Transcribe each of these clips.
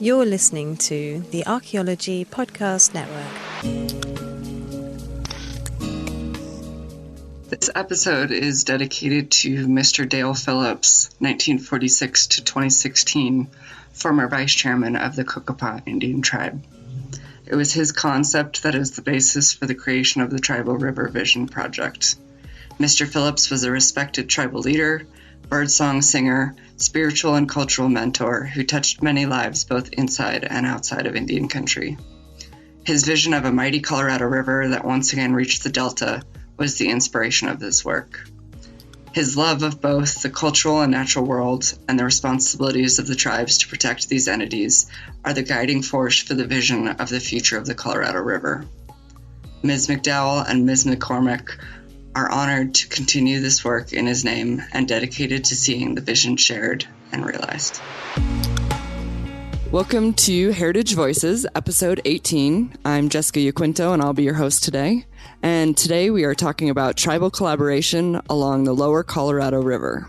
You're listening to the Archaeology Podcast Network. This episode is dedicated to Mr. Dale Phillips, 1946 to 2016, former vice chairman of the Cocopah Indian Tribe. It was his concept that is the basis for the creation of the Tribal River Vision Project. Mr. Phillips was a respected tribal leader, birdsong singer, spiritual and cultural mentor who touched many lives both inside and outside of Indian country. His vision of a mighty Colorado River that once again reached the Delta was the inspiration of this work. His love of both the cultural and natural world and the responsibilities of the tribes to protect these entities are the guiding force for the vision of the future of the Colorado River. Ms. McDowell and Ms. McCormick are honored to continue this work in his name and dedicated to seeing the vision shared and realized. Welcome to Heritage Voices, episode 18. I'm Jessica Yaquinto, and I'll be your host today. And today we are talking about tribal collaboration along the lower Colorado River.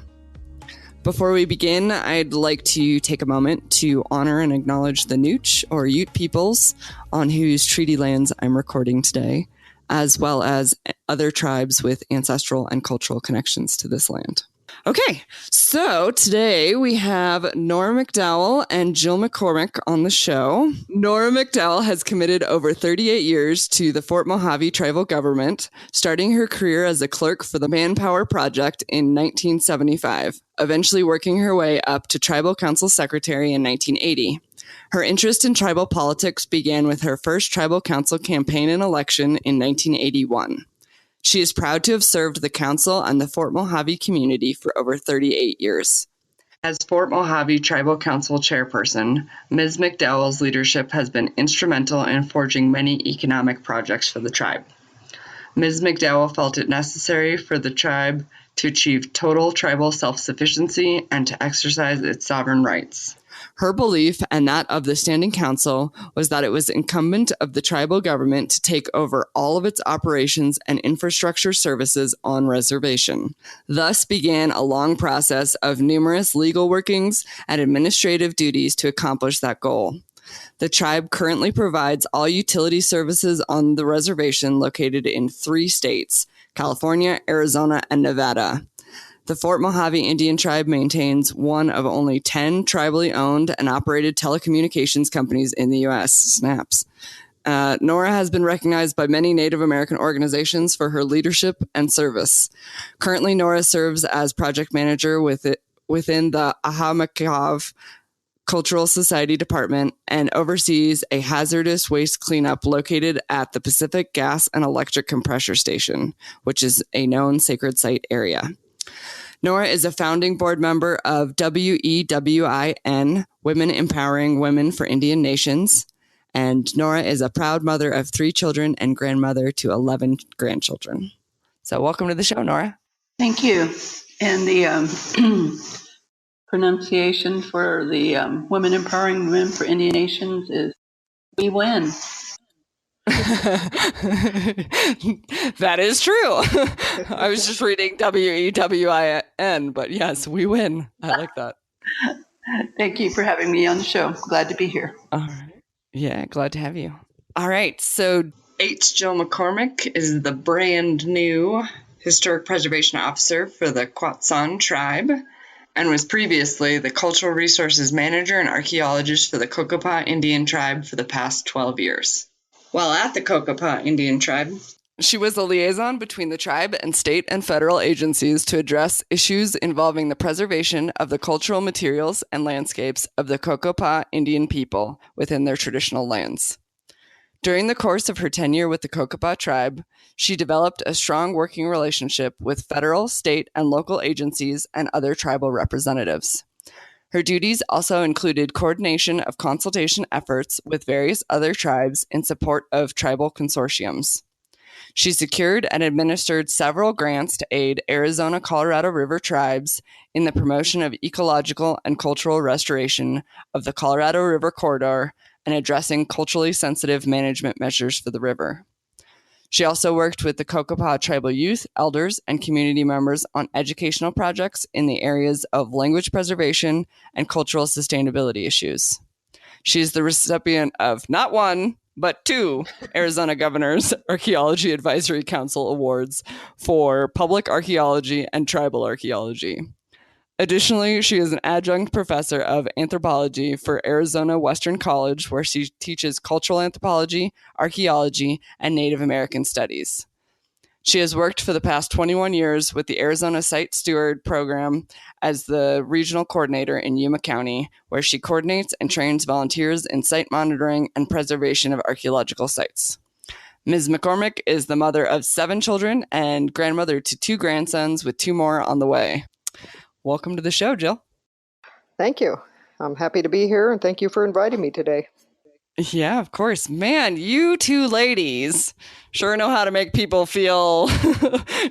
Before we begin, I'd like to take a moment to honor and acknowledge the Nooch or Ute peoples on whose treaty lands I'm recording today, as well as other tribes with ancestral and cultural connections to this land. Okay, so today we have Nora McDowell and Jill McCormick on the show. Nora McDowell has committed over 38 years to the Fort Mohave tribal government, starting her career as a clerk for the Manpower Project in 1975, eventually working her way up to tribal council secretary in 1980. Her interest in tribal politics began with her first tribal council campaign and election in 1981. She is proud to have served the council and the Fort Mohave community for over 38 years. As Fort Mohave Tribal Council chairperson, Ms. McDowell's leadership has been instrumental in forging many economic projects for the tribe. Ms. McDowell felt it necessary for the tribe to achieve total tribal self-sufficiency and to exercise its sovereign rights. Her belief, and that of the Standing Council, was that it was incumbent of the tribal government to take over all of its operations and infrastructure services on reservation. Thus began a long process of numerous legal workings and administrative duties to accomplish that goal. The tribe currently provides all utility services on the reservation located in 3 states, California, Arizona, and Nevada. The Fort Mohave Indian Tribe maintains one of only 10 tribally owned and operated telecommunications companies in the U.S. Snaps. Nora has been recognized by many Native American organizations for her leadership and service. Currently, Nora serves as project manager within the Mohave Cultural Society Department and oversees a hazardous waste cleanup located at the Pacific Gas and Electric Compressor Station, which is a known sacred site area. Nora is a founding board member of WEWIN, Women Empowering Women for Indian Nations, and Nora is a proud mother of 3 children and grandmother to 11 grandchildren. So welcome to the show, Nora. Thank you. And the pronunciation for the Women Empowering Women for Indian Nations is "We Win." That is true. I was just reading WEWIN, but yes, we win. I like that. Thank you for having me on the show. Glad to be here. All right. Yeah, glad to have you. All right. So H. Jill McCormick is the brand new Historic Preservation Officer for the Quechan Tribe and was previously the Cultural Resources Manager and Archaeologist for the Cocopah Indian Tribe for the past 12 years. While at the Cocopah Indian Tribe, she was the liaison between the tribe and state and federal agencies to address issues involving the preservation of the cultural materials and landscapes of the Cocopah Indian people within their traditional lands. During the course of her tenure with the Cocopah Tribe, she developed a strong working relationship with federal, state, and local agencies and other tribal representatives. Her duties also included coordination of consultation efforts with various other tribes in support of tribal consortiums. She secured and administered several grants to aid Arizona Colorado River tribes in the promotion of ecological and cultural restoration of the Colorado River corridor and addressing culturally sensitive management measures for the river. She also worked with the Cocopah tribal youth, elders, and community members on educational projects in the areas of language preservation and cultural sustainability issues. She is the recipient of not one, but 2 Arizona Governor's Archaeology Advisory Council Awards for public archaeology and tribal archaeology. Additionally, she is an adjunct professor of anthropology for Arizona Western College, where she teaches cultural anthropology, archaeology, and Native American studies. She has worked for the past 21 years with the Arizona Site Steward Program as the regional coordinator in Yuma County, where she coordinates and trains volunteers in site monitoring and preservation of archaeological sites. Ms. McCormick is the mother of 7 children and grandmother to 2 grandsons, with 2 more on the way. Welcome to the show, Jill. Thank you. I'm happy to be here, and thank you for inviting me today. Yeah, of course. Man, you 2 ladies sure know how to make people feel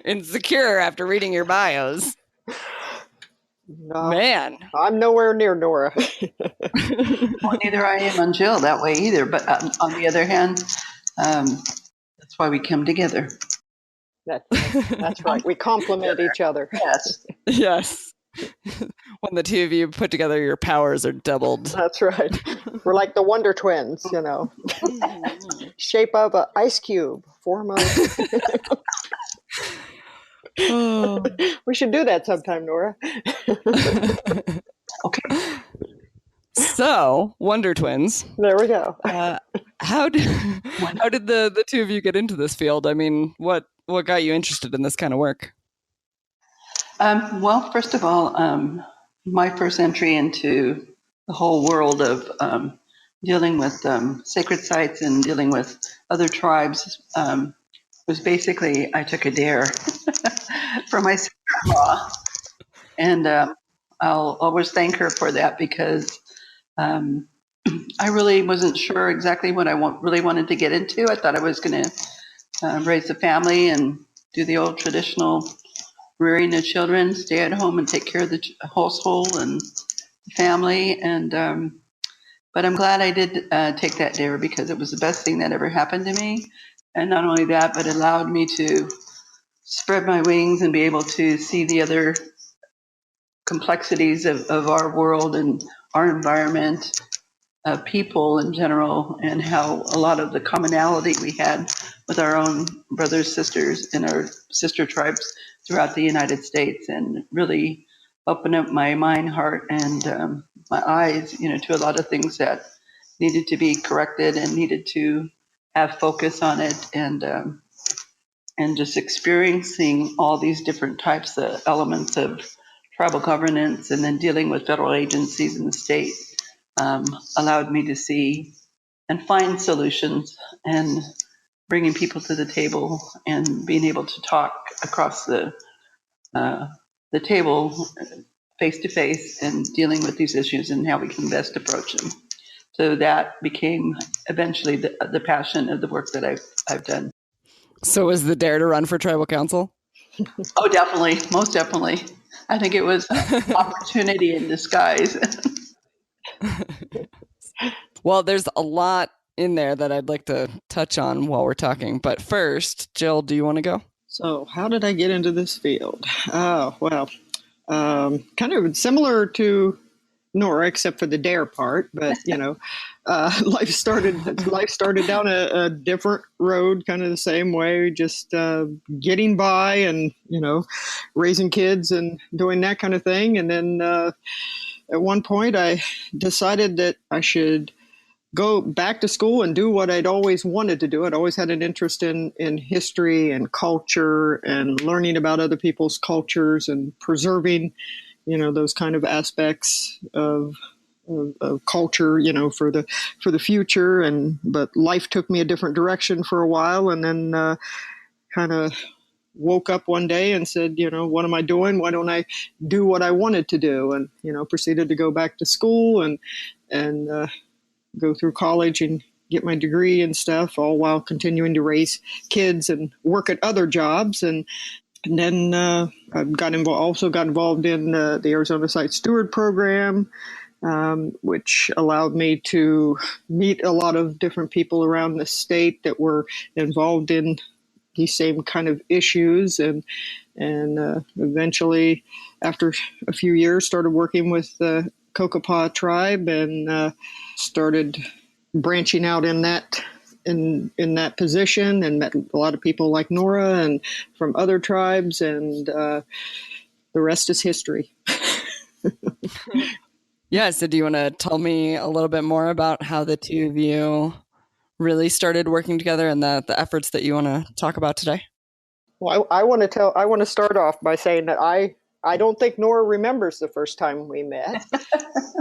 insecure after reading your bios. No, Man. I'm nowhere near Nora. Well, neither I am on Jill that way either. But on the other hand, that's why we come together. That's right. We complement each other. Yes. Yes. When the 2 of you put together, your powers are doubled. That's right. We're like the Wonder Twins, Shape of an ice cube, form of... Oh. We should do that sometime, Nora. Okay. So, Wonder Twins. There we go. How did the 2 of you get into this field? I mean, what got you interested in this kind of work? Well, first of all, my first entry into the whole world of dealing with sacred sites and dealing with other tribes was basically I took a dare for my sister-in-law, and I'll always thank her for that because I really wasn't sure exactly what I really wanted to get into. I thought I was going to raise a family and do the old traditional rearing the children, stay at home and take care of the household and family. And but I'm glad I did take that dare because it was the best thing that ever happened to me. And not only that, but it allowed me to spread my wings and be able to see the other complexities of our world and our environment, people in general, and how a lot of the commonality we had with our own brothers, sisters, and our sister tribes throughout the United States, and really open up my mind, heart, and my eyes, to a lot of things that needed to be corrected and needed to have focus on it, and just experiencing all these different types of elements of tribal governance, and then dealing with federal agencies in the state, allowed me to see and find solutions, and bringing people to the table and being able to talk across the table face to face and dealing with these issues and how we can best approach them. So that became eventually the passion of the work that I've done. So was the dare to run for tribal council? Oh, definitely. Most definitely. I think it was an opportunity in disguise. Well, there's a lot in there that I'd like to touch on while we're talking. But first, Jill, do you want to go? So how did I get into this field? Oh, well, kind of similar to Nora, except for the dare part. But, life started down a different road, kind of the same way, just getting by and, raising kids and doing that kind of thing. And then at one point I decided that I should go back to school and do what I'd always wanted to do. I'd always had an interest in history and culture and learning about other people's cultures and preserving, those kind of aspects of culture, for the future. But life took me a different direction for a while, and then kind of woke up one day and said, what am I doing? Why don't I do what I wanted to do? And, proceeded to go back to school and go through college and get my degree and stuff, all while continuing to raise kids and work at other jobs. And then I also got involved in the Arizona Site Steward Program, which allowed me to meet a lot of different people around the state that were involved in these same kind of issues. And eventually, after a few years, started working with Cocopah Tribe and started branching out in that position, and met a lot of people like Nora and from other tribes, and the rest is history. Yeah, so do you want to tell me a little bit more about how the two of you really started working together and the efforts that you want to talk about today? Well, I want to start off by saying that I don't think Nora remembers the first time we met.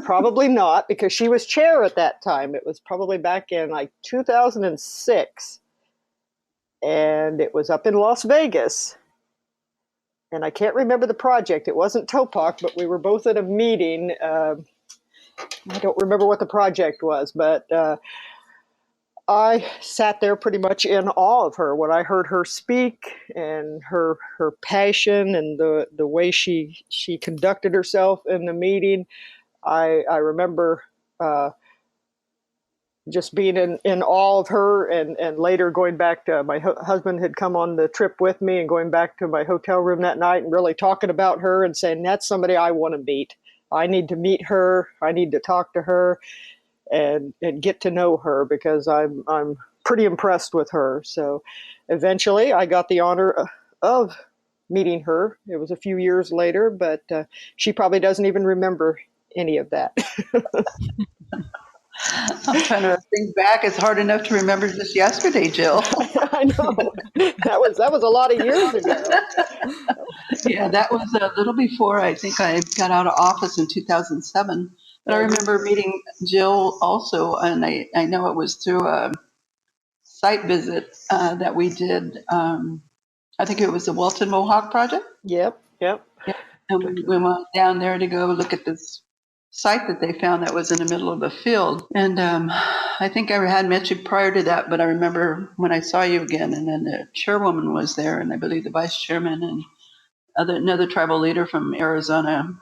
Probably not, because she was chair at that time. It was probably back in like 2006, and it was up in Las Vegas. And I can't remember the project. It wasn't Topak, but we were both at a meeting. I don't remember what the project was, but I sat there pretty much in awe of her when I heard her speak, and her passion and the way she conducted herself in the meeting. I remember just being in awe of her, and later going back to my husband had come on the trip with me, and going back to my hotel room that night and really talking about her and saying, that's somebody I want to meet. I need to meet her. I need to talk to her and get to know her, because I'm pretty impressed with her. So eventually I got the honor of meeting her. It was a few years later, but she probably doesn't even remember any of that. I'm trying to think back. It's hard enough to remember just yesterday, Jill. I know. That was a lot of years ago. Yeah, that was a little before I think I got out of office in 2007. But I remember meeting Jill also, and I know it was through a site visit that we did. I think it was the Welton Mohawk project. Yep. Yeah. And we went down there to go look at this site that they found that was in the middle of a field. And I think I had met you prior to that, but I remember when I saw you again, and then the chairwoman was there, and I believe the vice chairman, and another tribal leader from Arizona,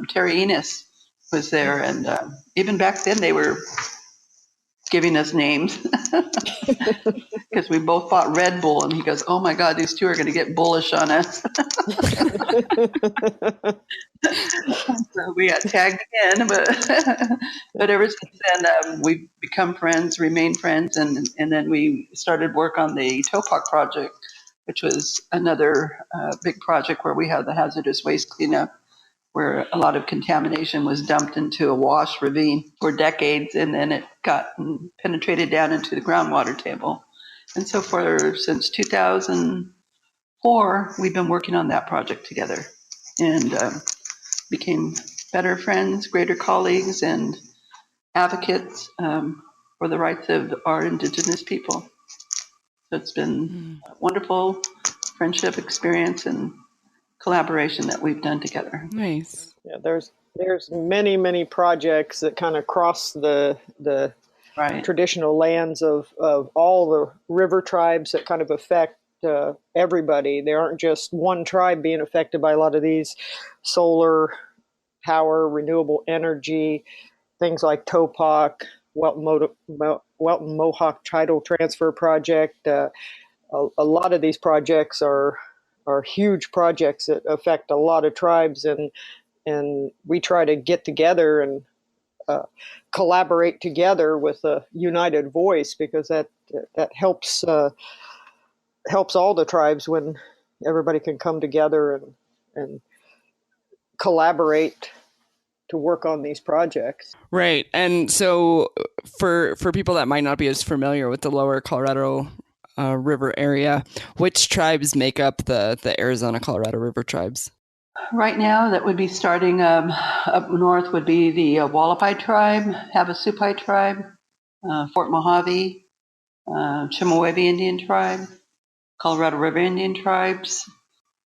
Terry Enos, was there. And even back then they were giving us names because we both bought Red Bull, and he goes, oh my God, these two are going to get bullish on us. So we got tagged again, but ever since then we've become friends, remained friends, and then we started work on the Topak project, which was another big project where we have the hazardous waste cleanup, where a lot of contamination was dumped into a wash ravine for decades, and then it got penetrated down into the groundwater table. And so since 2004, we've been working on that project together, and became better friends, greater colleagues, and advocates for the rights of our Indigenous people. So it's been a wonderful friendship experience and collaboration that we've done together. Nice. Yeah, there's many projects that kind of cross the Right. traditional lands of all the river tribes that kind of affect everybody. There aren't just one tribe being affected by a lot of these solar power, renewable energy, things like Topak, Welton Mohawk Tidal Transfer Project. A lot of these projects are huge projects that affect a lot of tribes, and we try to get together and collaborate together with a united voice, because that helps all the tribes when everybody can come together and collaborate to work on these projects. Right. And so for people that might not be as familiar with the lower Colorado River area, which tribes make up the Arizona Colorado River tribes? Right now, that would be starting up north would be the Wallapai tribe, Havasupai tribe, Fort Mohave, Mohave Indian tribe, Colorado River Indian tribes,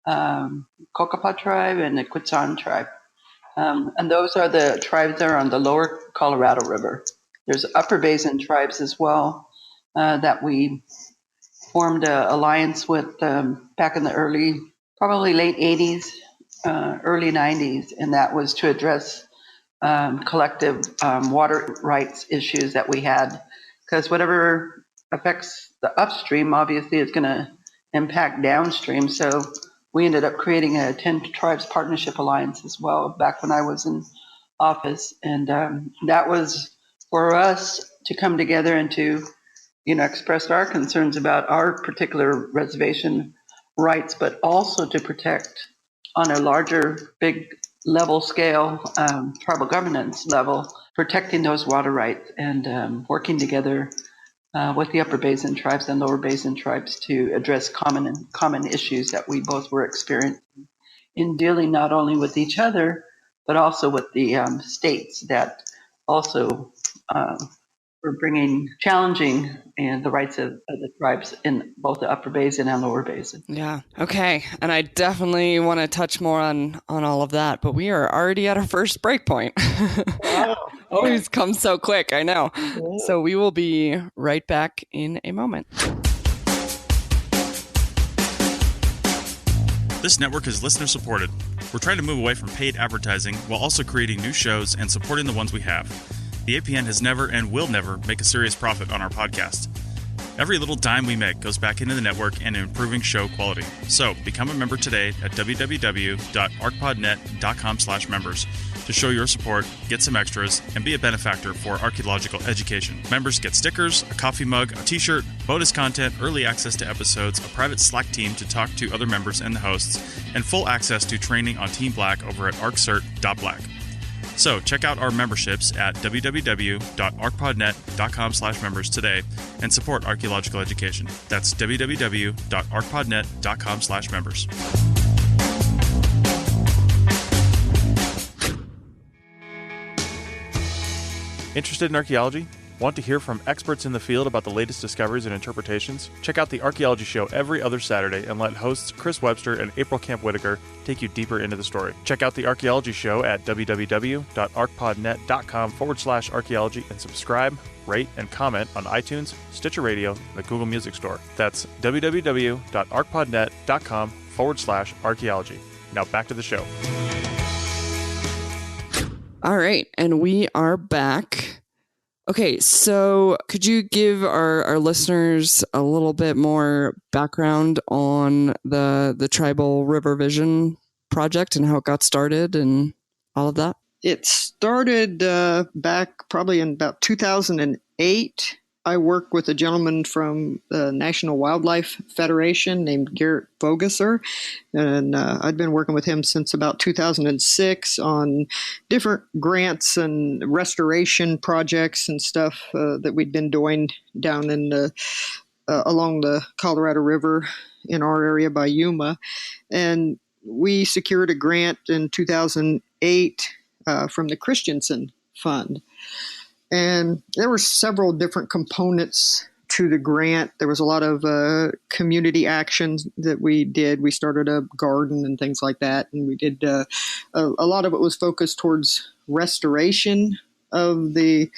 Cocopah tribe, and the Quechan tribe. And those are the tribes that are on the lower Colorado River. There's upper basin tribes as well that we formed an alliance with back in the probably late 80s, early 90s, and that was to address collective water rights issues that we had, because whatever affects the upstream obviously is going to impact downstream. So we ended up creating a 10 Tribes Partnership Alliance as well back when I was in office. And that was for us to come together and to, express our concerns about our particular reservation rights, but also to protect on a larger, big level scale, tribal governance level, protecting those water rights and working together with the Upper Basin tribes and Lower Basin tribes to address common issues that we both were experiencing in dealing not only with each other, but also with the states that also were challenging and the rights of the tribes in both the Upper Basin and Lower Basin. Yeah. Okay. And I definitely want to touch more on all of that, but we are already at our first break point. Wow. Always comes so quick. I know. So we will be right back in a moment. This network is listener supported. We're trying to move away from paid advertising while also creating new shows and supporting the ones we have. The APN has never and will never make a serious profit on our podcast. Every little dime we make goes back into the network and improving show quality. So become a member today at www.arcpodnet.com/members to show your support, get some extras, and be a benefactor for archaeological education. Members get stickers, a coffee mug, a t-shirt, bonus content, early access to episodes, a private Slack team to talk to other members and the hosts, and full access to training on Team Black over at arccert.black. So check out our memberships at www.arcpodnet.com/members today and support archaeological education. That's www.arcpodnet.com/members. Interested in archaeology? Want to hear from experts in the field about the latest discoveries and interpretations? Check out the Archaeology Show every other Saturday and let hosts Chris Webster and April Camp Whitaker take you deeper into the story. Check out the Archaeology Show at www.arcpodnet.com/archaeology and subscribe, rate, and comment on iTunes, Stitcher Radio, and the Google Music Store. That's www.arcpodnet.com/archaeology. Now back to the show. All right. And we are back. Okay, so could you give our listeners a little bit more background on the Tribal River Vision project and how it got started and all of that? It started back probably in about 2008. I worked with a gentleman from the National Wildlife Federation named Garrett Vogesser, and I'd been working with him since about 2006 on different grants and restoration projects and stuff that we'd been doing down in along the Colorado River in our area by Yuma. And we secured a grant in 2008 from the Christensen Fund. And there were several different components to the grant. There was a lot of community actions that we did. We started a garden and things like that. And we did a lot of it was focused towards restoration of the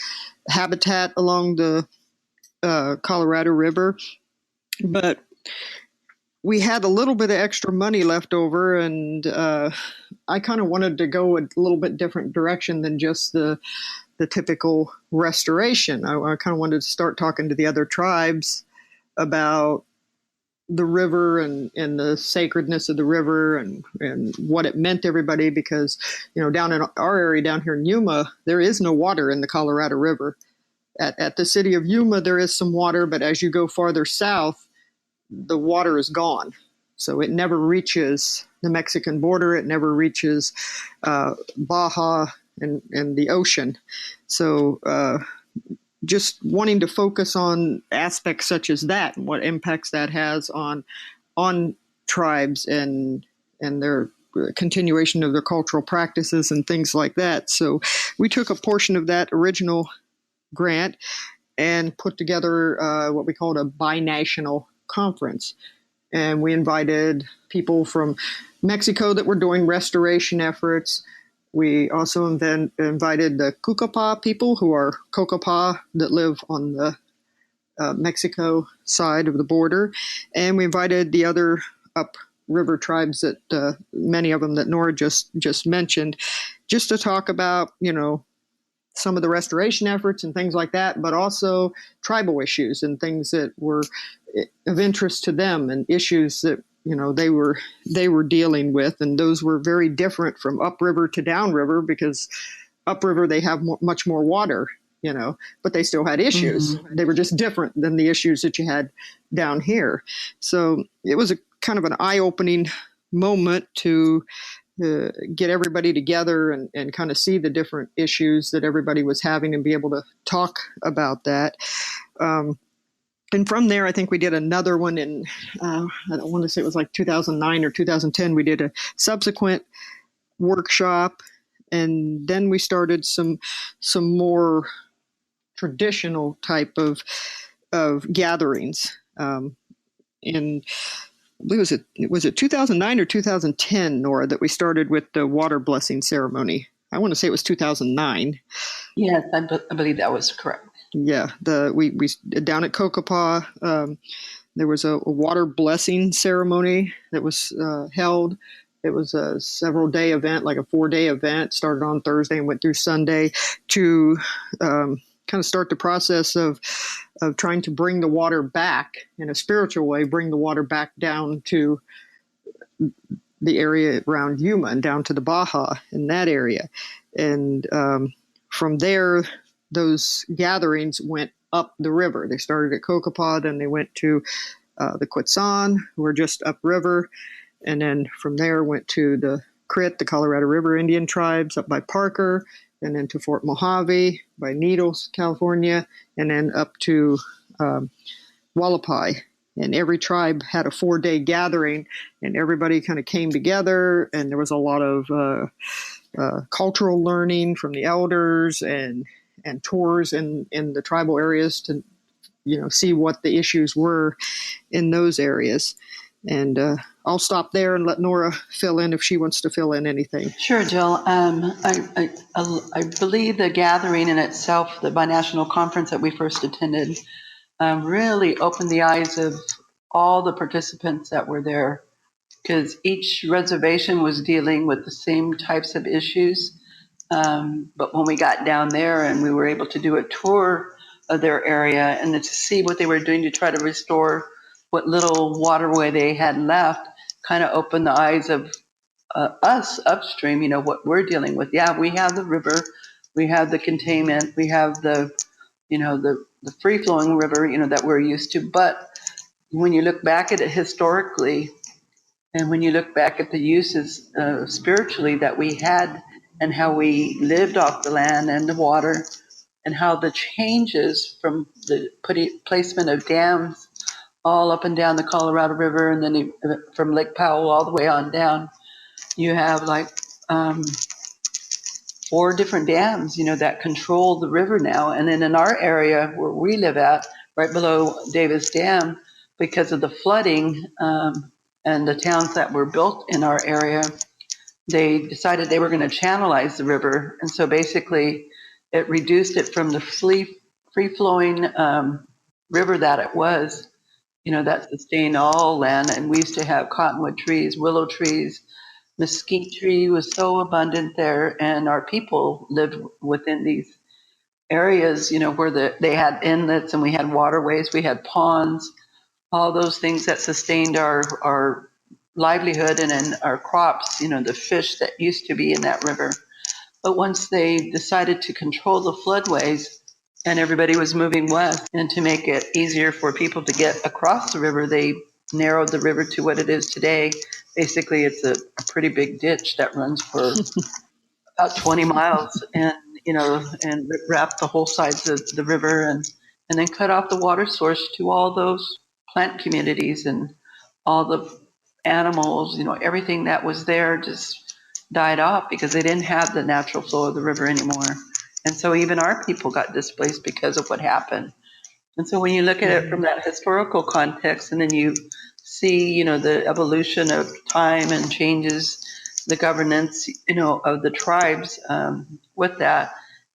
habitat along the Colorado River. But we had a little bit of extra money left over, and I kind of wanted to go a little bit different direction than just the typical restoration. I kind of wanted to start talking to the other tribes about the river and the sacredness of the river and what it meant to everybody, because, down in our area down here in Yuma, there is no water in the Colorado River. At the city of Yuma, there is some water, but as you go farther south, the water is gone. So it never reaches the Mexican border. It never reaches Baja and the ocean. So just wanting to focus on aspects such as that and what impacts that has on tribes and their continuation of their cultural practices and things like that. So we took a portion of that original grant and put together what we called a binational conference. And we invited people from Mexico that were doing restoration efforts. We also then invited the Cocopah people, who are Cocopah that live on the Mexico side of the border. And we invited the other upriver tribes that many of them that Nora just mentioned, just to talk about, some of the restoration efforts and things like that, but also tribal issues and things that were of interest to them and issues that they were dealing with. And those were very different from upriver to downriver, because upriver they have much more water, but they still had issues. Mm-hmm. They were just different than the issues that you had down here. So it was a kind of an eye-opening moment to get everybody together and kind of see the different issues that everybody was having and be able to talk about that. And from there, I think we did another one in, I don't want to say it was like 2009 or 2010. We did a subsequent workshop, and then we started some more traditional type of gatherings. In I believe was it 2009 or 2010, Nora, that we started with the water blessing ceremony? I want to say it was 2009. Yes, I believe that was correct. Yeah, we down at Cocopah, there was a water blessing ceremony that was held. It was a several-day event, like a 4-day event, started on Thursday and went through Sunday to kind of start the process of trying to bring the water back in a spiritual way, bring the water back down to the area around Yuma and down to the Baja in that area. And from there, those gatherings went up the river. They started at Cocopah, then they went to the Quechan, who were just upriver. And then from there went to the CRIT, the Colorado River Indian Tribes, up by Parker, and then to Fort Mohave by Needles, California, and then up to Wallapai. And every tribe had a 4-day gathering, and everybody kind of came together, and there was a lot of cultural learning from the elders and tours in the tribal areas to, see what the issues were in those areas. And I'll stop there and let Nora fill in if she wants to fill in anything. Sure, Jill. I believe the gathering in itself, the binational conference that we first attended, really opened the eyes of all the participants that were there, because each reservation was dealing with the same types of issues. But when we got down there and we were able to do a tour of their area and to see what they were doing to try to restore what little waterway they had left, kind of opened the eyes of us upstream, what we're dealing with. Yeah, we have the river, we have the containment, we have the free-flowing river, that we're used to. But when you look back at it historically, and when you look back at the uses spiritually that we had and how we lived off the land and the water, and how the changes from the placement of dams all up and down the Colorado River, and then from Lake Powell all the way on down, you have like 4 different dams, that control the river now. And then in our area where we live at, right below Davis Dam, because of the flooding and the towns that were built in our area, they decided they were going to channelize the river. And so basically it reduced it from the free-flowing river that it was, that sustained all land. And we used to have cottonwood trees, willow trees, mesquite tree was so abundant there. And our people lived within these areas, where they had inlets and we had waterways, we had ponds, all those things that sustained our livelihood and in our crops, the fish that used to be in that river. But once they decided to control the floodways and everybody was moving west, and to make it easier for people to get across the river, they narrowed the river to what it is today. Basically, it's a pretty big ditch that runs for about 20 miles and wrap the whole sides of the river and then cut off the water source to all those plant communities and all the animals, everything that was there just died off because they didn't have the natural flow of the river anymore. And so even our people got displaced because of what happened. And so when you look at it from that historical context, and then you see, the evolution of time and changes, the governance, of the tribes with that,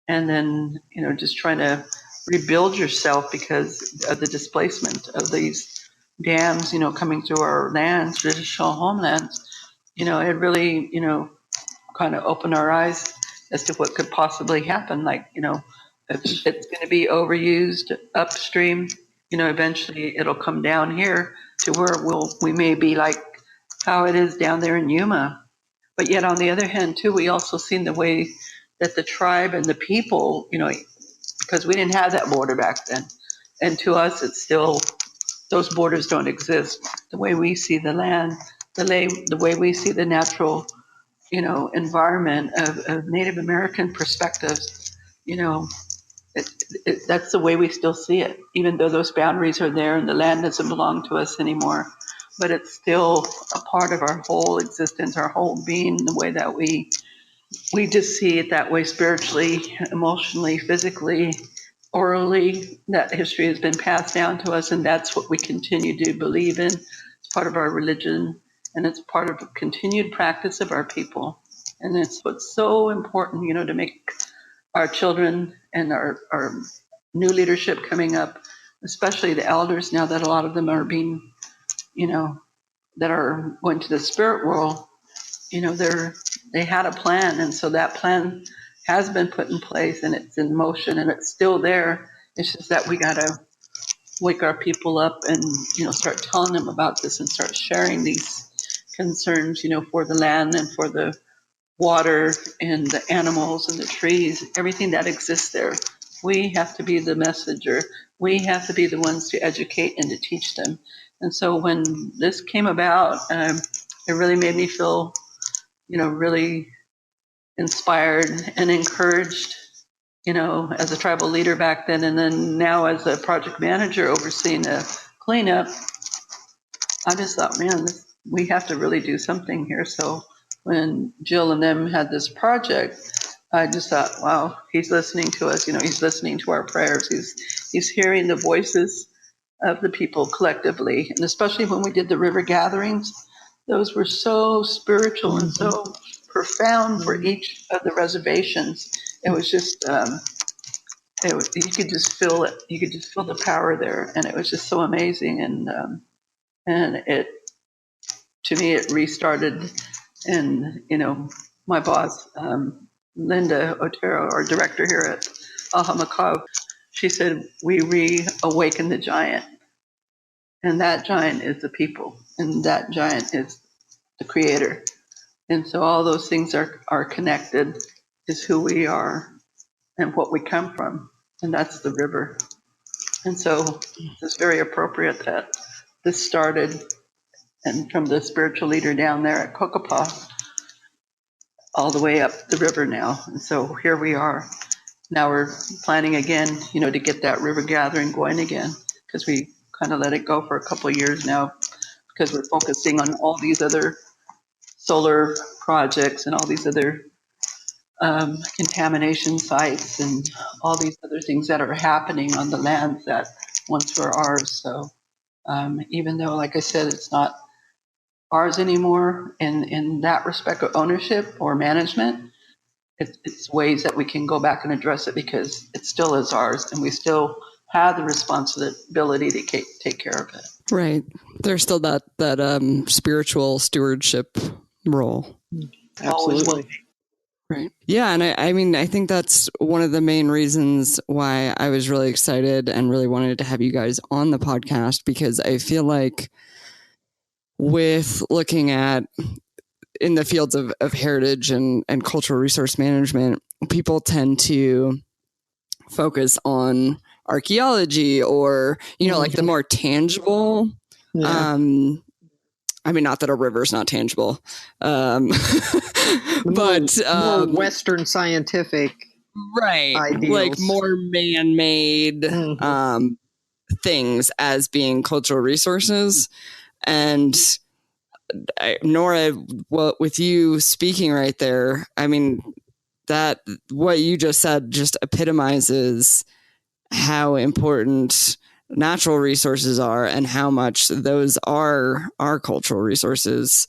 and then, just trying to rebuild yourself because of the displacement of these dams, coming through our lands, traditional homelands, it really, kind of opened our eyes as to what could possibly happen. Like, if it's going to be overused upstream, eventually it'll come down here to where we may be like how it is down there in Yuma. But yet on the other hand, too, we also seen the way that the tribe and the people, because we didn't have that border back then. And to us, it's still, those borders don't exist. The way we see the land, the way we see the natural, environment of Native American perspectives, that's the way we still see it, even though those boundaries are there and the land doesn't belong to us anymore. But it's still a part of our whole existence, our whole being, the way that we just see it that way, spiritually, emotionally, physically, orally. That history has been passed down to us, and that's what we continue to believe in. It's part of our religion, and it's part of the continued practice of our people. And it's what's so important, to make our children and our new leadership coming up, especially the elders, now that a lot of them are being, that are going to the spirit world, they had a plan. And so that plan has been put in place, and it's in motion, and it's still there. It's just that we got to wake our people up and, start telling them about this and start sharing these concerns, for the land and for the water and the animals and the trees, everything that exists there. We have to be the messenger. We have to be the ones to educate and to teach them. And so when this came about, it really made me feel, really inspired and encouraged, as a tribal leader back then. And then now as a project manager overseeing the cleanup, I just thought, man, we have to really do something here. So when Jill and them had this project, I just thought, wow, he's listening to us. He's listening to our prayers. He's hearing the voices of the people collectively. And especially when we did the river gatherings, those were so spiritual and so profound for each of the reservations. It was just, you could just feel it. You could just feel the power there. And it was just so amazing. And it, to me, it restarted. And, my boss, Linda Otero, our director here at Ahamakaw, she said, we reawaken the giant. And that giant is the people. And that giant is the creator. And so all those things are connected, is who we are and what we come from. And that's the river. And so it's very appropriate that this started, and from the spiritual leader down there at Cocopah all the way up the river now. And so here we are. Now we're planning again, to get that river gathering going again, because we kind of let it go for a couple of years now, because we're focusing on all these other solar projects and all these other contamination sites and all these other things that are happening on the lands that once were ours. So even though, like I said, it's not ours anymore in that respect of ownership or management, it's ways that we can go back and address it, because it still is ours and we still have the responsibility to take care of it. Right. There's still that spiritual stewardship role. Absolutely. Right. Yeah. And I think that's one of the main reasons why I was really excited and really wanted to have you guys on the podcast, because I feel like with looking at in the fields of heritage and cultural resource management, people tend to focus on archaeology or, like the more tangible. Yeah. Not that a river is not tangible, but more Western scientific, right? Ideals. Like more man-made things as being cultural resources. And Nora, with you speaking right there, that what you just said just epitomizes how important natural resources are and how much those are our cultural resources,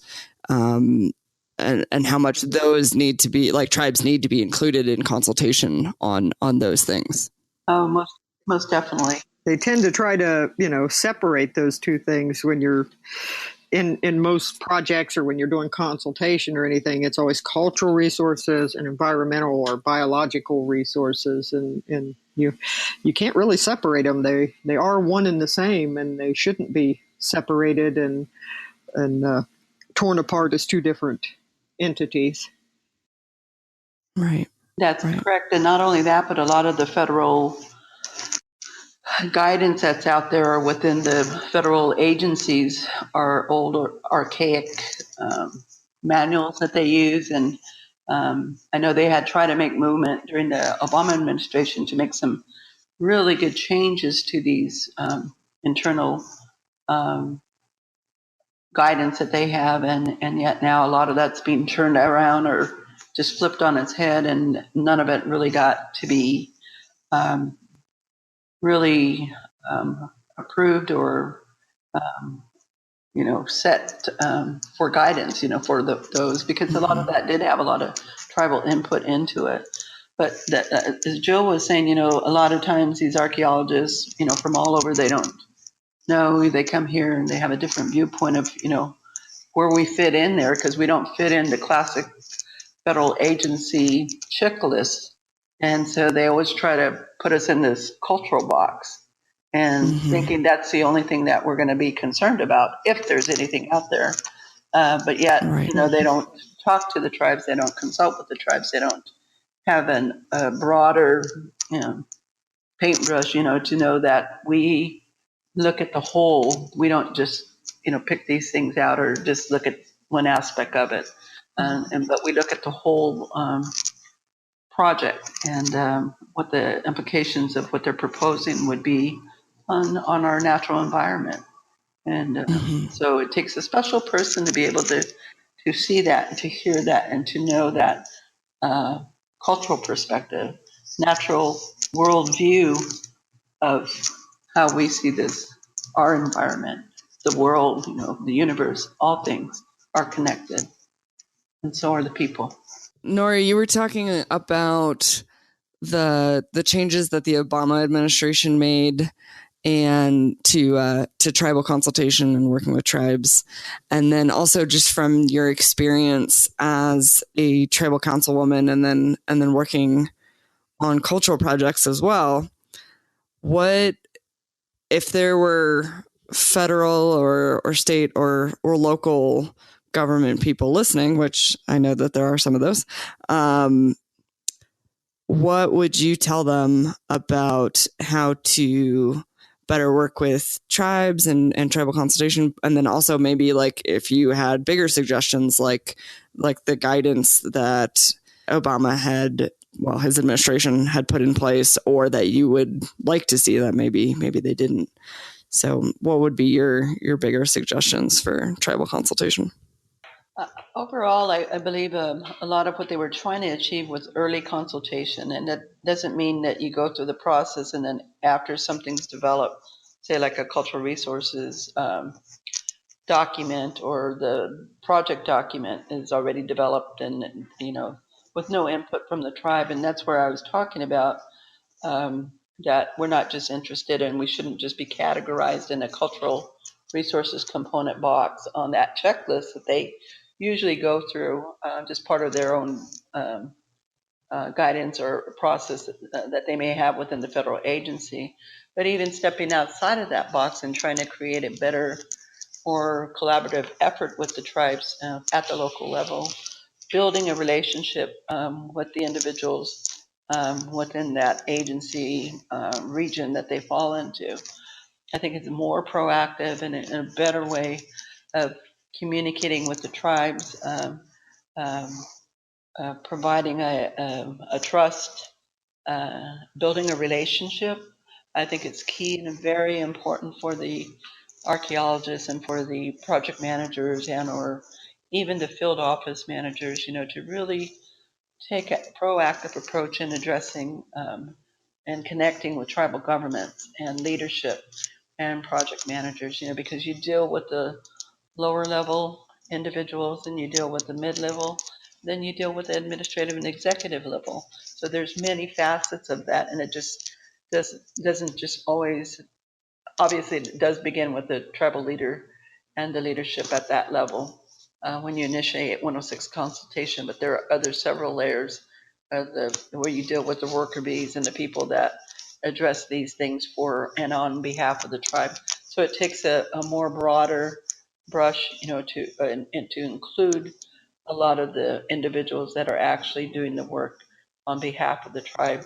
and how much those need to be, like, tribes need to be included in consultation on those things. Oh, most definitely. They tend to try to, separate those two things when you're in most projects, or when you're doing consultation or anything. It's always cultural resources and environmental or biological resources, and you can't really separate them. They are one and the same, and they shouldn't be separated and torn apart as two different entities. Right. That's Right. correct. And not only that, but a lot of the federal guidance that's out there within the federal agencies are old or archaic manuals that they use. And I know they had tried to make movement during the Obama administration to make some really good changes to these internal guidance that they have. And yet now a lot of that's being turned around or just flipped on its head, and none of it really got to be really approved or set for guidance, for those, because a lot of that did have a lot of tribal input into it. But as Jill was saying, a lot of times these archaeologists, from all over, they don't know. They come here and they have a different viewpoint of, where we fit in there, because we don't fit in the classic federal agency checklist. And so they always try to put us in this cultural box and thinking that's the only thing that we're going to be concerned about if there's anything out there. But yet, Right. They don't talk to the tribes. They don't consult with the tribes. They don't have a broader paintbrush, to know that we look at the whole. We don't just, pick these things out or just look at one aspect of it. But we look at the whole project and what the implications of what they're proposing would be on our natural environment. And so it takes a special person to be able to see that and to hear that and to know that cultural perspective, natural worldview of how we see this, our environment, the world, the universe, all things are connected. And so are the people. Nora, you were talking about the changes that the Obama administration made and to tribal consultation and working with tribes, and then also just from your experience as a tribal councilwoman and then working on cultural projects as well. What if there were federal or state or local government people listening, which I know that there are some of those, what would you tell them about how to better work with tribes and tribal consultation? And then also maybe like if you had bigger suggestions, like the guidance that Obama had, his administration had put in place, or that you would like to see that maybe they didn't. So what would be your bigger suggestions for tribal consultation? Overall, I believe a lot of what they were trying to achieve was early consultation. And that doesn't mean that you go through the process and then after something's developed, say like a cultural resources document or the project document is already developed and, with no input from the tribe. And that's where I was talking about that we're not just interested in, we shouldn't just be categorized in a cultural resources component box on that checklist that they usually go through, just part of their own guidance or process that they may have within the federal agency. But even stepping outside of that box and trying to create a better or collaborative effort with the tribes at the local level, building a relationship with the individuals within that agency region that they fall into. I think it's more proactive and a better way of communicating with the tribes, providing a trust, building a relationship. I think it's key and very important for the archaeologists and for the project managers and or even the field office managers, to really take a proactive approach in addressing and connecting with tribal governments and leadership and project managers, because you deal with the lower level individuals and you deal with the mid-level, then you deal with the administrative and executive level. So there's many facets of that, and it just doesn't just always, obviously it does begin with the tribal leader and the leadership at that level when you initiate 106 consultation, but there are other several layers of where you deal with the worker bees and the people that address these things for and on behalf of the tribe. So it takes a more broader brush, to include a lot of the individuals that are actually doing the work on behalf of the tribe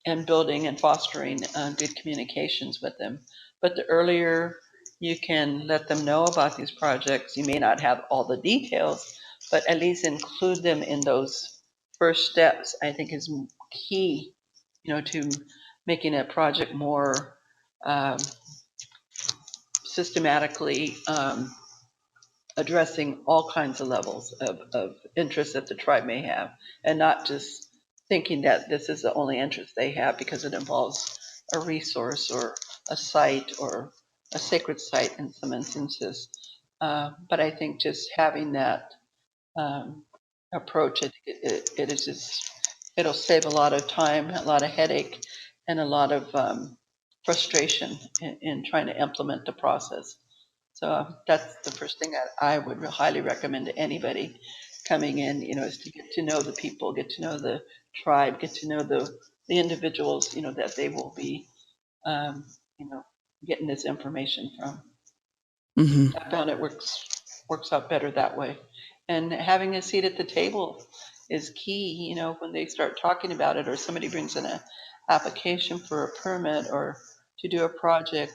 and building and fostering good communications with them. But the earlier you can let them know about these projects, you may not have all the details, but at least include them in those first steps, I think is key, to making a project more systematically addressing all kinds of levels of interest that the tribe may have, and not just thinking that this is the only interest they have because it involves a resource or a site or a sacred site in some instances. But I think just having that approach, it is just, it'll save a lot of time, a lot of headache, and a lot of frustration in trying to implement the process. So that's the first thing that I would highly recommend to anybody coming in, is to get to know the people, get to know the tribe, get to know the individuals, that they will be, getting this information from. Mm-hmm. I found it works out better that way. And having a seat at the table is key, when they start talking about it, or somebody brings in an application for a permit or to do a project,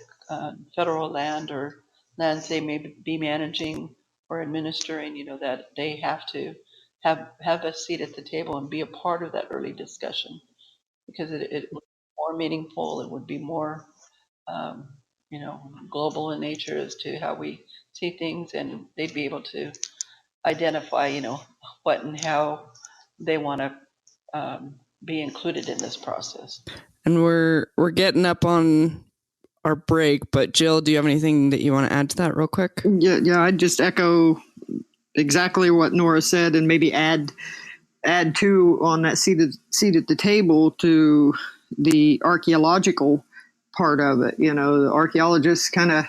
federal land or lands they may be managing or administering, that they have to have a seat at the table and be a part of that early discussion, because it would be more meaningful. It would be more, global in nature as to how we see things, and they'd be able to identify, what and how they want to be included in this process. And we're getting up on our break, but Jill, do you have anything that you want to add to that real quick? Yeah, I'd just echo exactly what Nora said, and maybe add to on that seat at the table to the archaeological part of it. The archaeologists kind of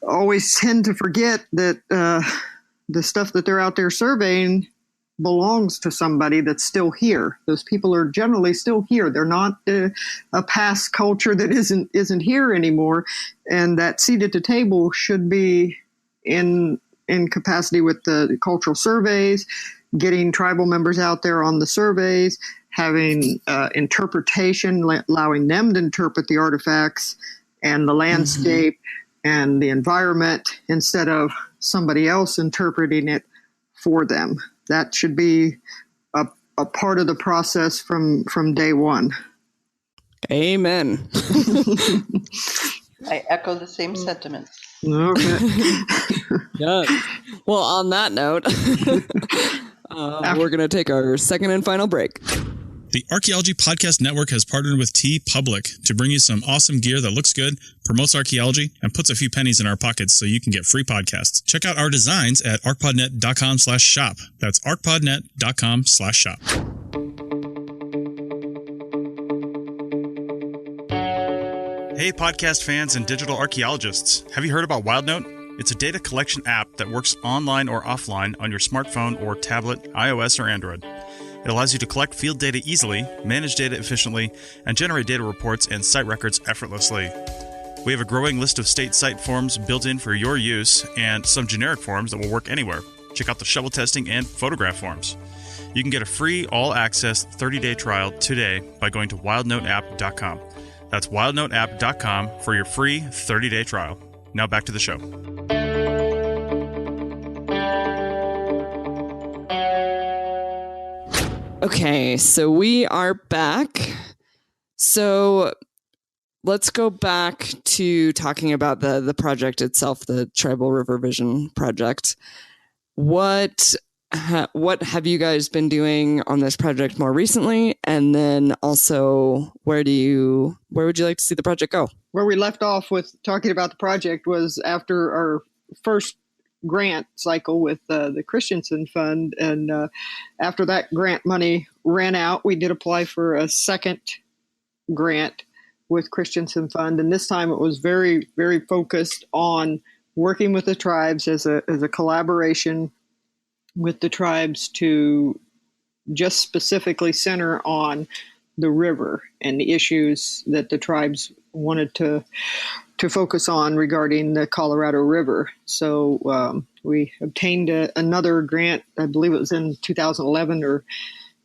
always tend to forget that the stuff that they're out there surveying belongs to somebody that's still here. Those people are generally still here. They're not a past culture that isn't here anymore. And that seat at the table should be in capacity with the cultural surveys, getting tribal members out there on the surveys, having interpretation, allowing them to interpret the artifacts and the landscape and the environment instead of somebody else interpreting it for them. That should be a part of the process from day one. Amen. I echo the same sentiments. Okay. Yeah. Well, on that note, we're going to take our second and final break. The Archaeology Podcast Network has partnered with TeePublic to bring you some awesome gear that looks good, promotes archaeology, and puts a few pennies in our pockets so you can get free podcasts. Check out our designs at arcpodnet.com/shop. That's arcpodnet.com/shop. Hey, podcast fans and digital archaeologists. Have you heard about WildNote? It's a data collection app that works online or offline on your smartphone or tablet, iOS or Android. It allows you to collect field data easily, manage data efficiently, and generate data reports and site records effortlessly. We have a growing list of state site forms built in for your use, and some generic forms that will work anywhere. Check out the shovel testing and photograph forms. You can get a free all-access 30-day trial today by going to wildnoteapp.com. That's wildnoteapp.com for your free 30-day trial. Now back to the show. Okay, so we are back. So let's go back to talking about the project itself, the Tribal River Vision project. What have you guys been doing on this project more recently? And then also, where would you like to see the project go? Where we left off with talking about the project was after our first grant cycle with the Christensen Fund. And after that grant money ran out, we did apply for a second grant with Christensen Fund. And this time it was very, very focused on working with the tribes as a collaboration with the tribes to just specifically center on the river and the issues that the tribes wanted to focus on regarding the Colorado River. So we obtained another grant, I believe it was in 2011 or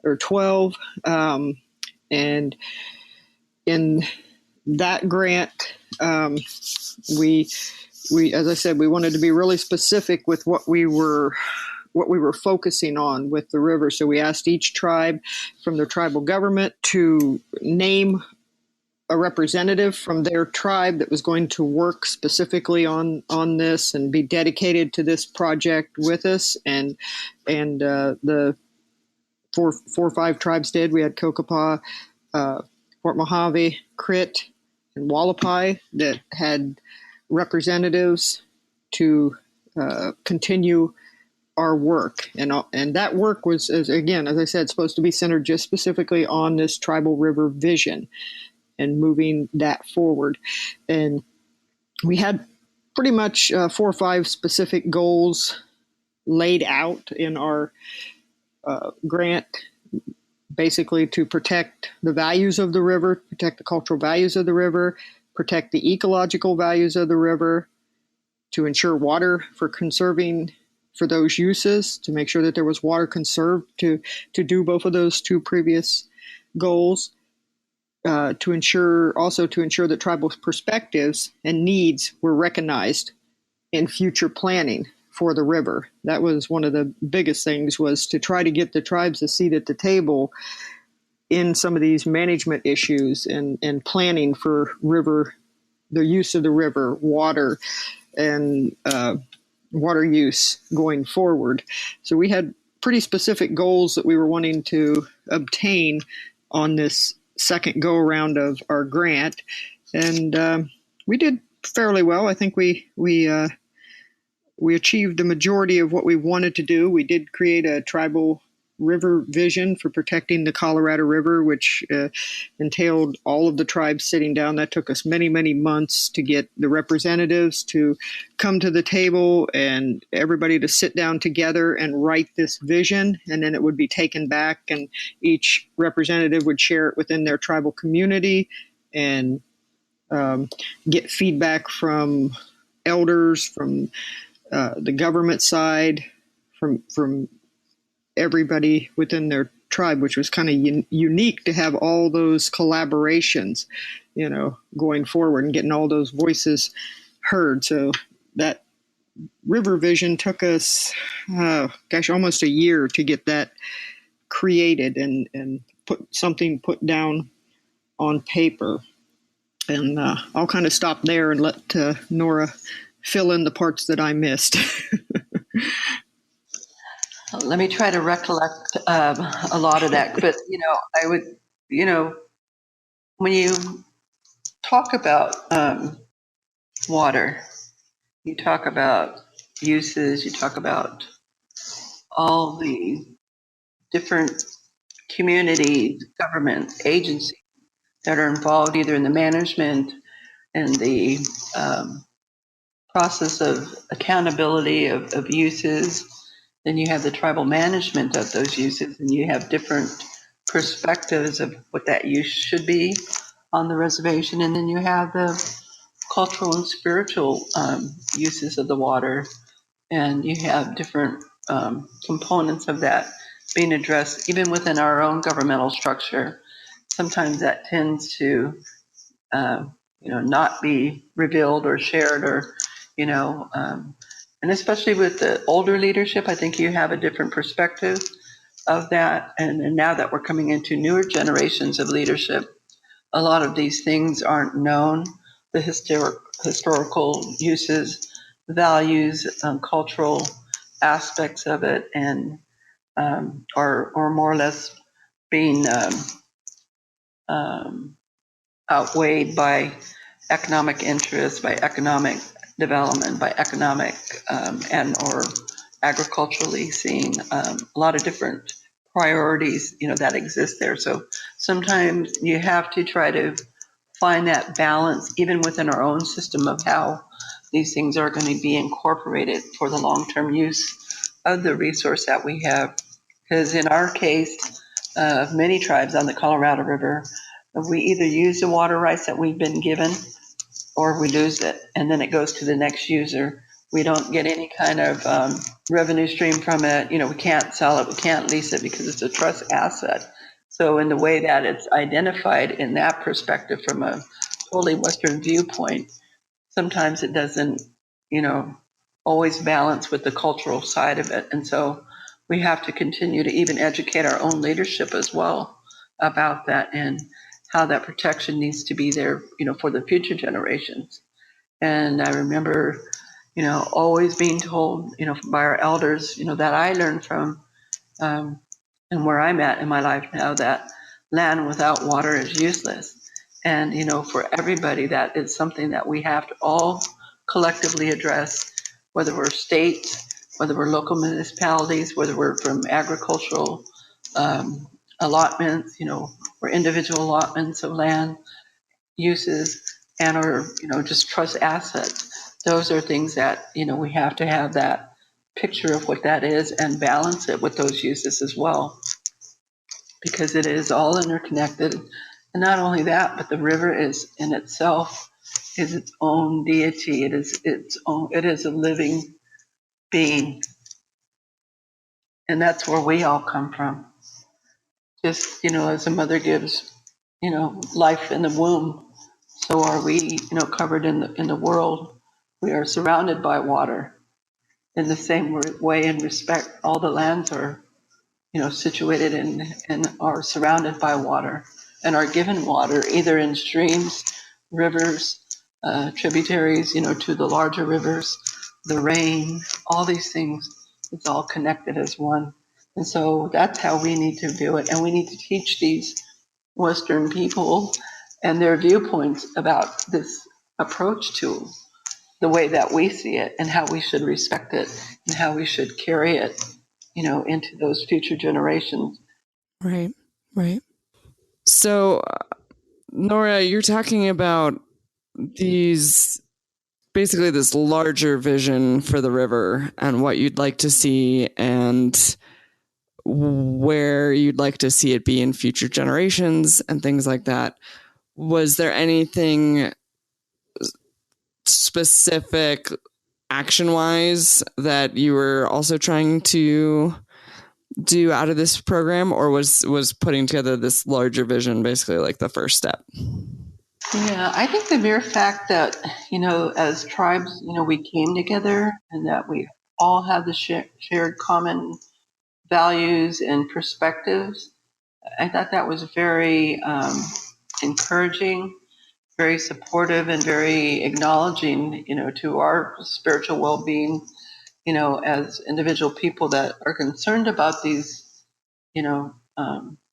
or 12. And in that grant, we, as I said, we wanted to be really specific with what we were focusing on with the river. So we asked each tribe from their tribal government to name a representative from their tribe that was going to work specifically on this and be dedicated to this project with us. And the four or five tribes did. We had Cocopah, Fort Mohave, Crit, and Wallapai that had representatives to continue our work. And that work was, as I said, supposed to be centered just specifically on this tribal river vision and moving that forward. And we had pretty much 4 or 5 specific goals laid out in our grant, basically to protect the values of the river, protect the cultural values of the river, protect the ecological values of the river, to ensure water for conserving for those uses, to make sure that there was water conserved to do both of those 2 previous goals, to ensure that tribal perspectives and needs were recognized in future planning for the river. That was one of the biggest things, was to try to get the tribes a seat at the table in some of these management issues and planning for river, the use of the river, water, and water use going forward. So we had pretty specific goals that we were wanting to obtain on this second go around of our grant, and we did fairly well. I think we achieved the majority of what we wanted to do. We did create a tribal river vision for protecting the Colorado River, which entailed all of the tribes sitting down. That took us many, many months to get the representatives to come to the table and everybody to sit down together and write this vision. And then it would be taken back, and each representative would share it within their tribal community and get feedback from elders, from the government side, from everybody within their tribe, which was kind of unique to have all those collaborations, going forward and getting all those voices heard. So that river vision took us, almost a year to get that created and put down on paper. And I'll kind of stop there and let Nora fill in the parts that I missed. Let me try to recollect a lot of that. But, I would, when you talk about water, you talk about uses, you talk about all the different communities, government agencies that are involved either in the management and the process of accountability of uses. Then you have the tribal management of those uses, and you have different perspectives of what that use should be on the reservation. And then you have the cultural and spiritual uses of the water, and you have different components of that being addressed even within our own governmental structure. Sometimes that tends to not be revealed or shared, or and especially with the older leadership, I think you have a different perspective of that. And now that we're coming into newer generations of leadership, a lot of these things aren't known. The historical uses, values, cultural aspects of it, and are more or less being outweighed by economic interests, by economic development, by economic and or agricultural leasing, a lot of different priorities, that exist there. So sometimes you have to try to find that balance even within our own system of how these things are going to be incorporated for the long-term use of the resource that we have. Because in our case, of many tribes on the Colorado River, we either use the water rights that we've been given, or we lose it, and then it goes to the next user, We don't get any kind of revenue stream from it. We can't sell it. We can't lease it because it's a trust asset. So in the way that it's identified in that perspective from a totally Western viewpoint, sometimes it doesn't, always balance with the cultural side of it. And so we have to continue to even educate our own leadership as well about that and how that protection needs to be there, for the future generations. And I remember, always being told, by our elders, that I learned from, and where I'm at in my life now, that land without water is useless. And, for everybody, that is something that we have to all collectively address, whether we're states, whether we're local municipalities, whether we're from agricultural allotments, or individual allotments of land uses, and or, just trust assets. Those are things that, we have to have that picture of what that is and balance it with those uses as well, because it is all interconnected. And not only that, but the river is in itself is its own deity. It is a living being. And that's where we all come from. Just, as a mother gives, life in the womb, so are we, covered in the world. We are surrounded by water in the same way and respect. All the lands are, situated and are surrounded by water and are given water either in streams, rivers, tributaries, to the larger rivers, the rain, all these things. It's all connected as one. And so that's how we need to do it. And we need to teach these Western people and their viewpoints about this approach to the way that we see it and how we should respect it and how we should carry it, into those future generations. Right. So, Nora, you're talking about basically this larger vision for the river and what you'd like to see and where you'd like to see it be in future generations and things like that. Was there anything specific action-wise that you were also trying to do out of this program, or was putting together this larger vision basically like the first step? Yeah, I think the mere fact that, as tribes, we came together and that we all have the shared common values and perspectives, I thought that was very encouraging, very supportive, and very acknowledging, to our spiritual well-being, as individual people that are concerned about these,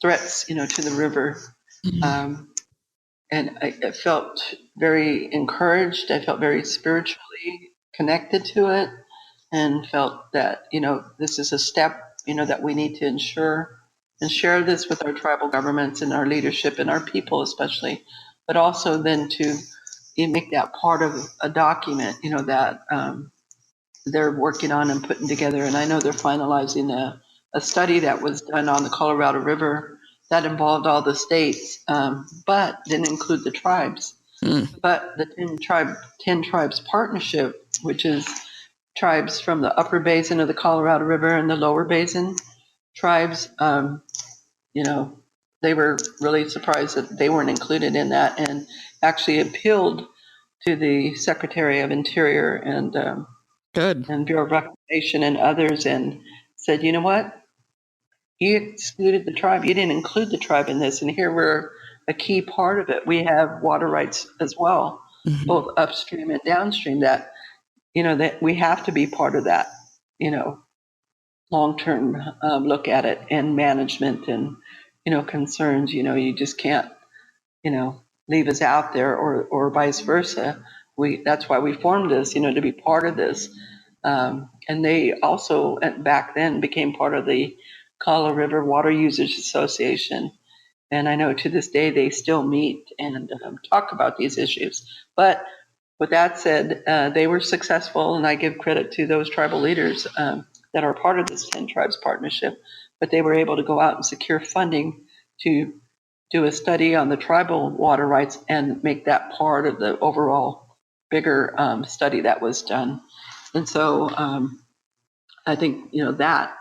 threats, to the river. And I felt very encouraged. I felt very spiritually connected to it and felt that, this is a step, that we need to ensure and share this with our tribal governments and our leadership and our people especially, but also then to make that part of a document, that they're working on and putting together. And I know they're finalizing a study that was done on the Colorado River that involved all the states, but didn't include the tribes. But the 10 tribes partnership, which is tribes from the upper basin of the Colorado River and the lower basin tribes, they were really surprised that they weren't included in that, and actually appealed to the Secretary of Interior and Bureau of Reclamation and others, and said, you know what? You excluded the tribe. You didn't include the tribe in this, and here we're a key part of it. We have water rights as well, both upstream and downstream. That that we have to be part of that. Long-term look at it and management and concerns. You just can't leave us out there or vice versa. That's why we formed this. To be part of this. And they also back then became part of the Colorado River Water Users Association. And I know to this day they still meet and talk about these issues. But with that said, they were successful, and I give credit to those tribal leaders that are part of this 10 Tribes Partnership. But they were able to go out and secure funding to do a study on the tribal water rights and make that part of the overall bigger study that was done. And so I think, that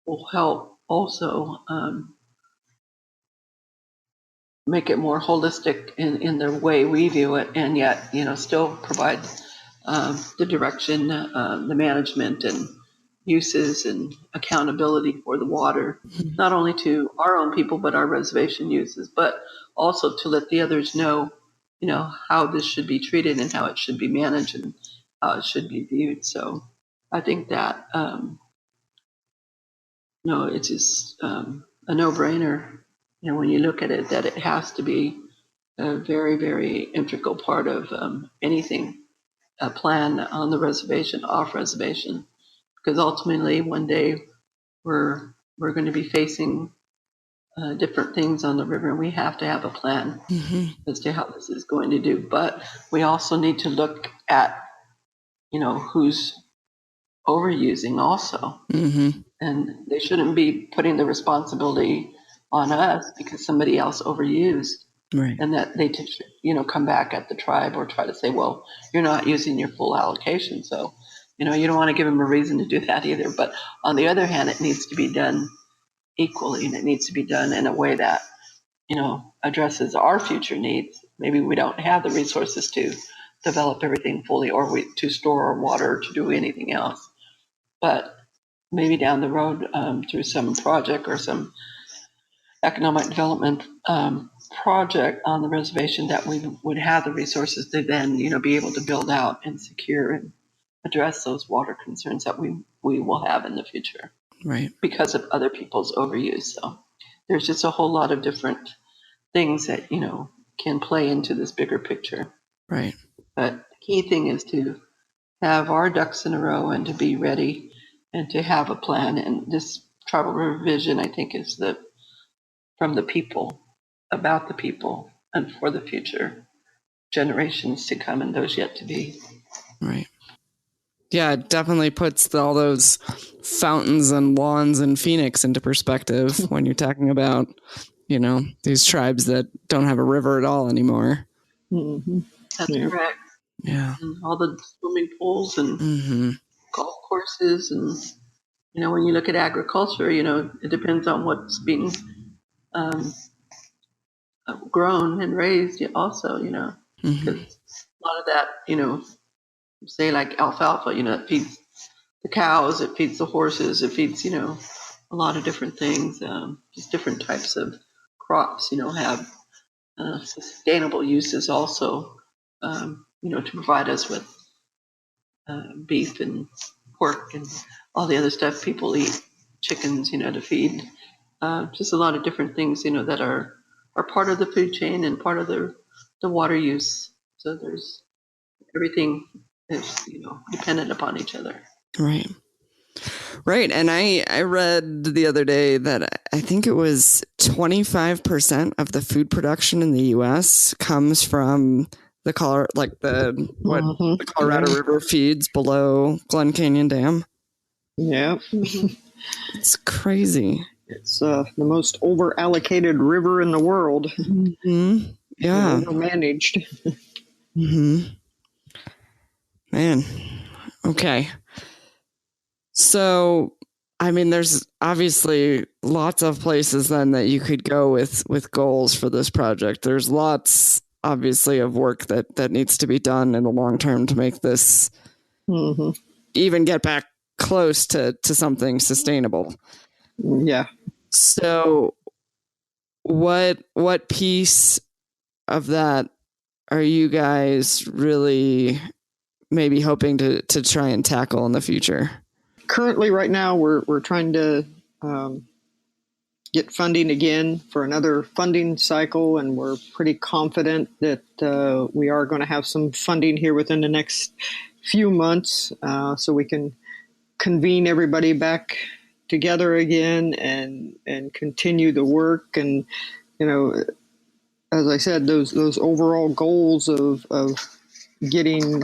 will help also make it more holistic in the way we view it, and yet, still provide the direction, the management and uses and accountability for the water, not only to our own people, but our reservation uses, but also to let the others know, how this should be treated and how it should be managed and how it should be viewed. So I think that, it's just a no-brainer, when you look at it, that it has to be a very, very integral part of anything, a plan on the reservation, off reservation, because ultimately one day we're going to be facing different things on the river, and we have to have a plan as to how this is going to do. But we also need to look at, who's overusing also, and they shouldn't be putting the responsibility on us because somebody else overused. Right. And that they, come back at the tribe or try to say, well, you're not using your full allocation. So, you don't want to give them a reason to do that either. But on the other hand, it needs to be done equally, and it needs to be done in a way that, addresses our future needs. Maybe we don't have the resources to develop everything fully, or to store our water, or to do anything else. But maybe down the road, through some project or some economic development project on the reservation, that we would have the resources to then, be able to build out and secure and address those water concerns that we will have in the future, right, because of other people's overuse. So there's just a whole lot of different things that, can play into this bigger picture. Right. But the key thing is to have our ducks in a row and to be ready and to have a plan. And this tribal revision, I think, is from the people, about the people, and for the future generations to come and those yet to be. Right. Yeah, it definitely puts all those fountains and lawns in Phoenix into perspective when you're talking about, these tribes that don't have a river at all anymore. That's correct. Yeah. And all the swimming pools and golf courses. And, when you look at agriculture, it depends on what's being grown and raised also, because a lot of that, say like alfalfa, it feeds the cows, it feeds the horses, it feeds, a lot of different things, just different types of crops, have sustainable uses also, to provide us with beef and pork and all the other stuff people eat, chickens, to feed, just a lot of different things, that are part of the food chain and part of the water use. So there's everything is, dependent upon each other. Right. Right. And I read the other day that I think it was 25% of the food production in the U.S. comes from the the Colorado River feeds below Glen Canyon Dam. Yeah. It's crazy. It's the most over-allocated river in the world. Yeah. Over-managed. Man. Okay. So, I mean, there's obviously lots of places then that you could go with goals for this project. There's lots, obviously, of work that needs to be done in the long term to make this even get back close to something sustainable. Yeah. So, what piece of that are you guys really maybe hoping to try and tackle in the future? Currently, right now, we're trying to get funding again for another funding cycle, and we're pretty confident that we are going to have some funding here within the next few months, so we can convene everybody back together again and continue the work. And as I said, those overall goals of getting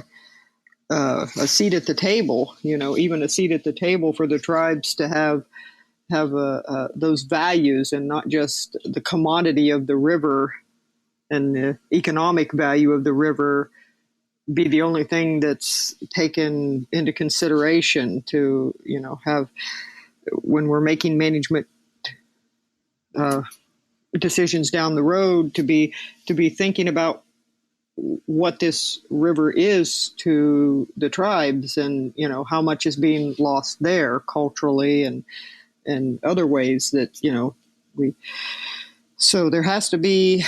a seat at the table, even a seat at the table for the tribes to have those values and not just the commodity of the river and the economic value of the river, be the only thing that's taken into consideration to, have when we're making management decisions down the road, to be thinking about what this river is to the tribes, and how much is being lost there culturally and other ways that so there has to be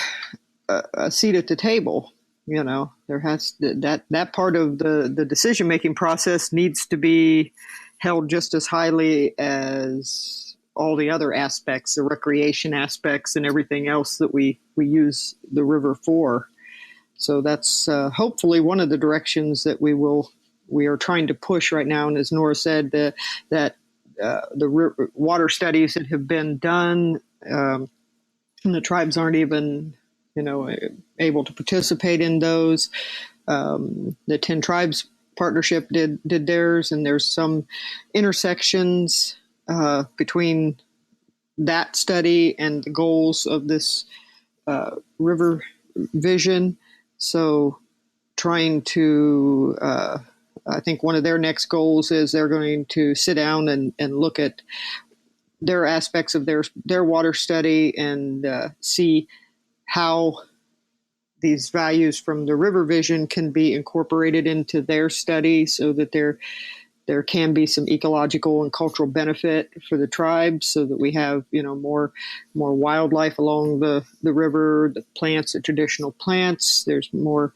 a seat at the table. There has that part of the decision making process needs to be held just as highly as all the other aspects, the recreation aspects and everything else that we use the river for. So that's hopefully one of the directions that we are trying to push right now. And as Nora said, that the water studies that have been done, and the tribes aren't even able to participate in those. The 10 Tribes Partnership did theirs, and there's some intersections between that study and the goals of this river vision. So trying to, I think one of their next goals is they're going to sit down and look at their aspects of their water study and see how these values from the river vision can be incorporated into their study, so that there can be some ecological and cultural benefit for the tribes, so that we have more wildlife along the river, the plants, the traditional plants. There's more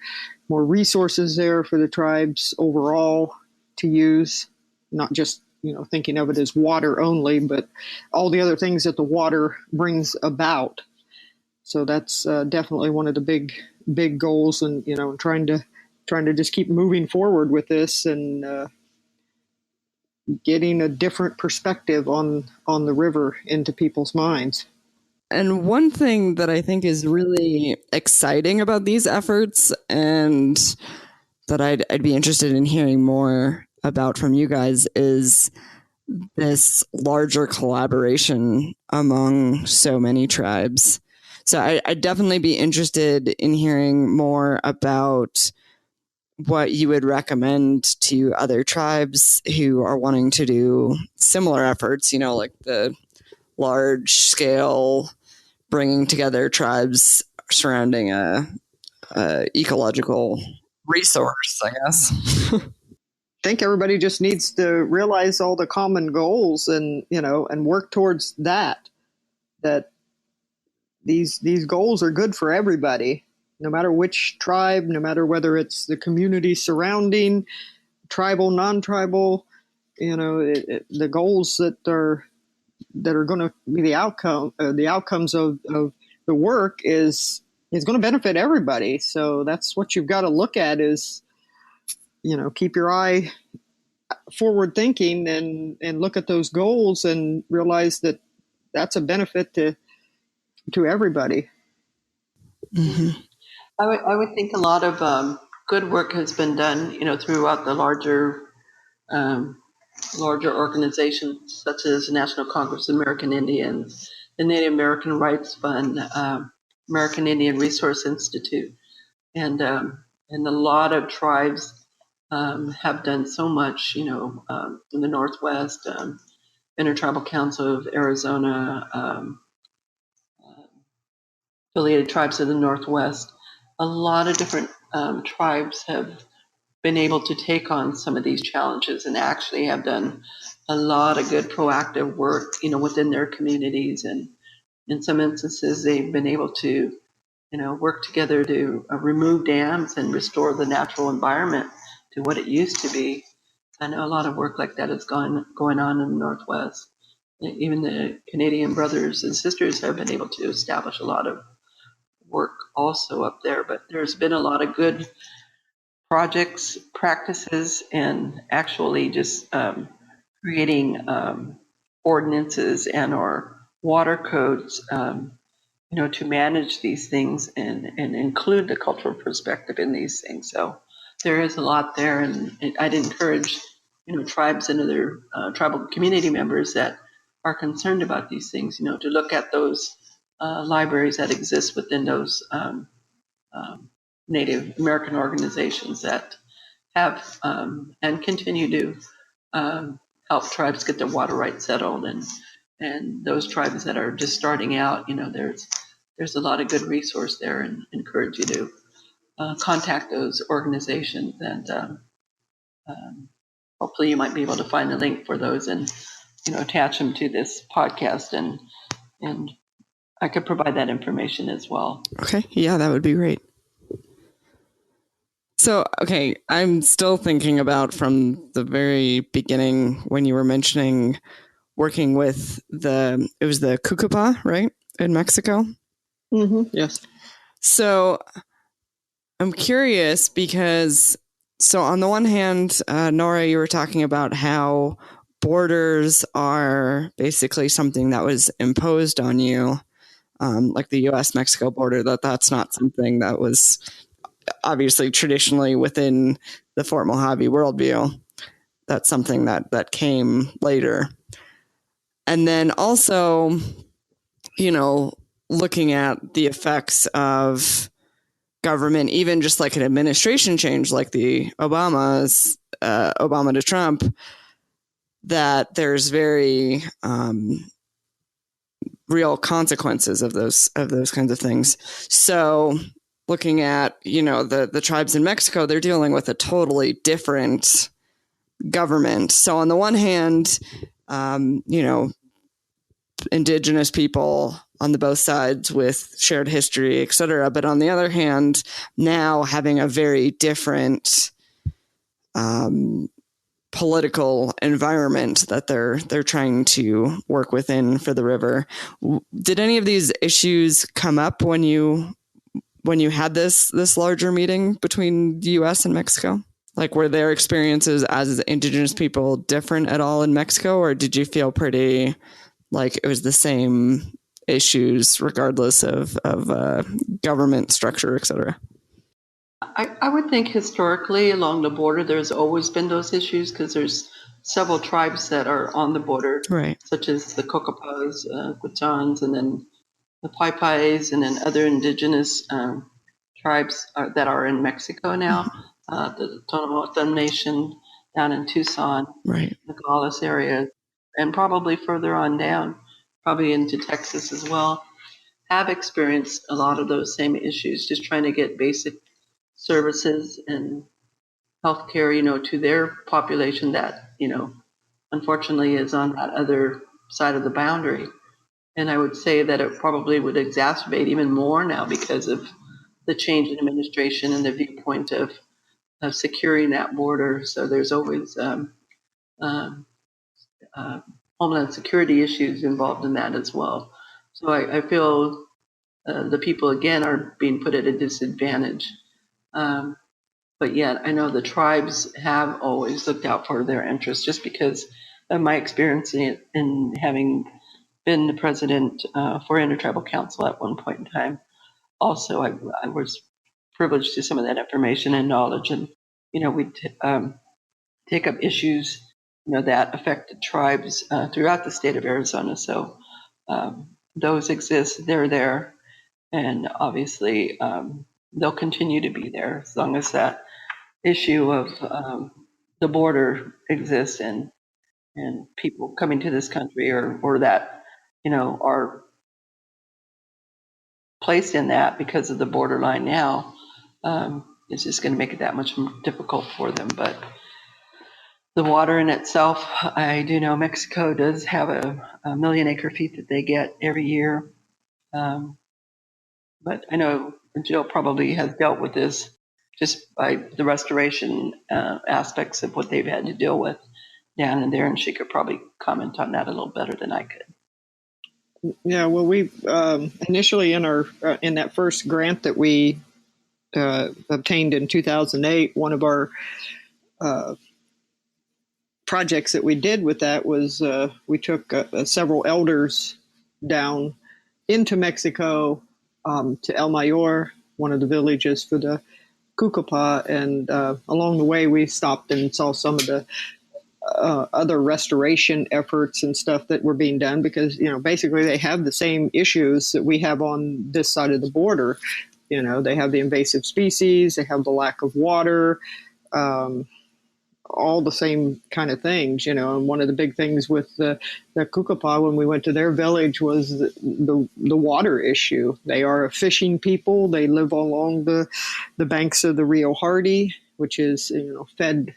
resources there for the tribes overall to use, not just thinking of it as water only, but all the other things that the water brings about. So that's definitely one of the big goals, and trying to just keep moving forward with this and getting a different perspective on the river into people's minds. And one thing that I think is really exciting about these efforts, and that I'd be interested in hearing more about from you guys, is this larger collaboration among so many tribes. So I'd definitely be interested in hearing more about what you would recommend to other tribes who are wanting to do similar efforts, like the large scale bringing together tribes surrounding a ecological resource, I guess. I think everybody just needs to realize all the common goals and work towards that these goals are good for everybody, no matter which tribe, no matter whether it's the community surrounding, tribal, non-tribal. The goals that are going to be the outcomes of the work is going to benefit everybody. So that's what you've got to look at is, keep your eye forward thinking and look at those goals and realize that that's a benefit to everybody. Mm-hmm. I would think a lot of good work has been done, throughout the larger organizations such as the National Congress of American Indians, the Native American Rights Fund, American Indian Resource Institute, and a lot of tribes have done so much, in the Northwest, Intertribal Council of Arizona, affiliated tribes of the Northwest. A lot of different tribes have been able to take on some of these challenges and actually have done a lot of good proactive work, within their communities. And in some instances, they've been able to, work together to remove dams and restore the natural environment to what it used to be. I know a lot of work like that is going on in the Northwest. Even the Canadian brothers and sisters have been able to establish a lot of work also up there. But there's been a lot of good projects, practices, and actually just creating ordinances and or water codes, to manage these things and include the cultural perspective in these things. So there is a lot there, and I'd encourage, tribes and other tribal community members that are concerned about these things, to look at those libraries that exist within those Native American organizations that have and continue to help tribes get their water rights settled, and those tribes that are just starting out, there's a lot of good resource there, and encourage you to contact those organizations, and hopefully you might be able to find a link for those and attach them to this podcast, and I could provide that information as well. Okay, yeah, that would be great. So, okay, I'm still thinking about from the very beginning when you were mentioning working with the Cocopah, right, in Mexico? Mm-hmm. Yes. So I'm curious because, so on the one hand, Nora, you were talking about how borders are basically something that was imposed on you, like the U.S.-Mexico border, that's not something that was obviously traditionally within the Fort Mohave worldview. That's something that came later. And then also, looking at the effects of government, even just like an administration change, like the Obama to Trump, that there's very real consequences of those kinds of things. So looking at, the tribes in Mexico, they're dealing with a totally different government. So on the one hand, indigenous people on the both sides with shared history, et cetera. But on the other hand, now having a very different political environment that they're trying to work within for the river. Did any of these issues come up when you had this larger meeting between the U.S. and Mexico? Like, were their experiences as indigenous people different at all in Mexico, or did you feel pretty like it was the same issues regardless of government structure, et cetera? I would think historically along the border, there's always been those issues because there's several tribes that are on the border, right, such as the Cocopahs, Quechans, and then the Paipais, and then other indigenous tribes that are in Mexico now. The Tonamotan Nation down in Tucson, right, the Nogales area, and probably further on down, probably into Texas as well, have experienced a lot of those same issues, just trying to get basic services and healthcare, to their population that, unfortunately is on that other side of the boundary. And I would say that it probably would exacerbate even more now because of the change in administration and the viewpoint of securing that border. So there's always homeland security issues involved in that as well. So I feel the people, again, are being put at a disadvantage. But yet I know the tribes have always looked out for their interests, just because of my experience in having been the president for Intertribal Council at one point in time. Also, I was privileged to some of that information and knowledge, and we'd take up issues that affected tribes throughout the state of Arizona. So those exist, they're there, and obviously they'll continue to be there as long as that issue of the border exists, and people coming to this country or that are placed in that because of the borderline now. It's just going to make it that much more difficult for them. But the water in itself, I do know Mexico does have a million acre feet that they get every year. But I know Jill probably has dealt with this just by the restoration aspects of what they've had to deal with down in there, and she could probably comment on that a little better than I could. Yeah, well, we initially in that first grant that we obtained in 2008, one of our projects that we did with that was we took several elders down into Mexico to El Mayor, one of the villages for the Cocopah, and along the way we stopped and saw some of the other restoration efforts and stuff that were being done, because basically they have the same issues that we have on this side of the border. They have the invasive species, they have the lack of water, all the same kind of things, and one of the big things with the Cocopah when we went to their village was the water issue. They are a fishing people. They live along the banks of the Rio Hardy, which is, fed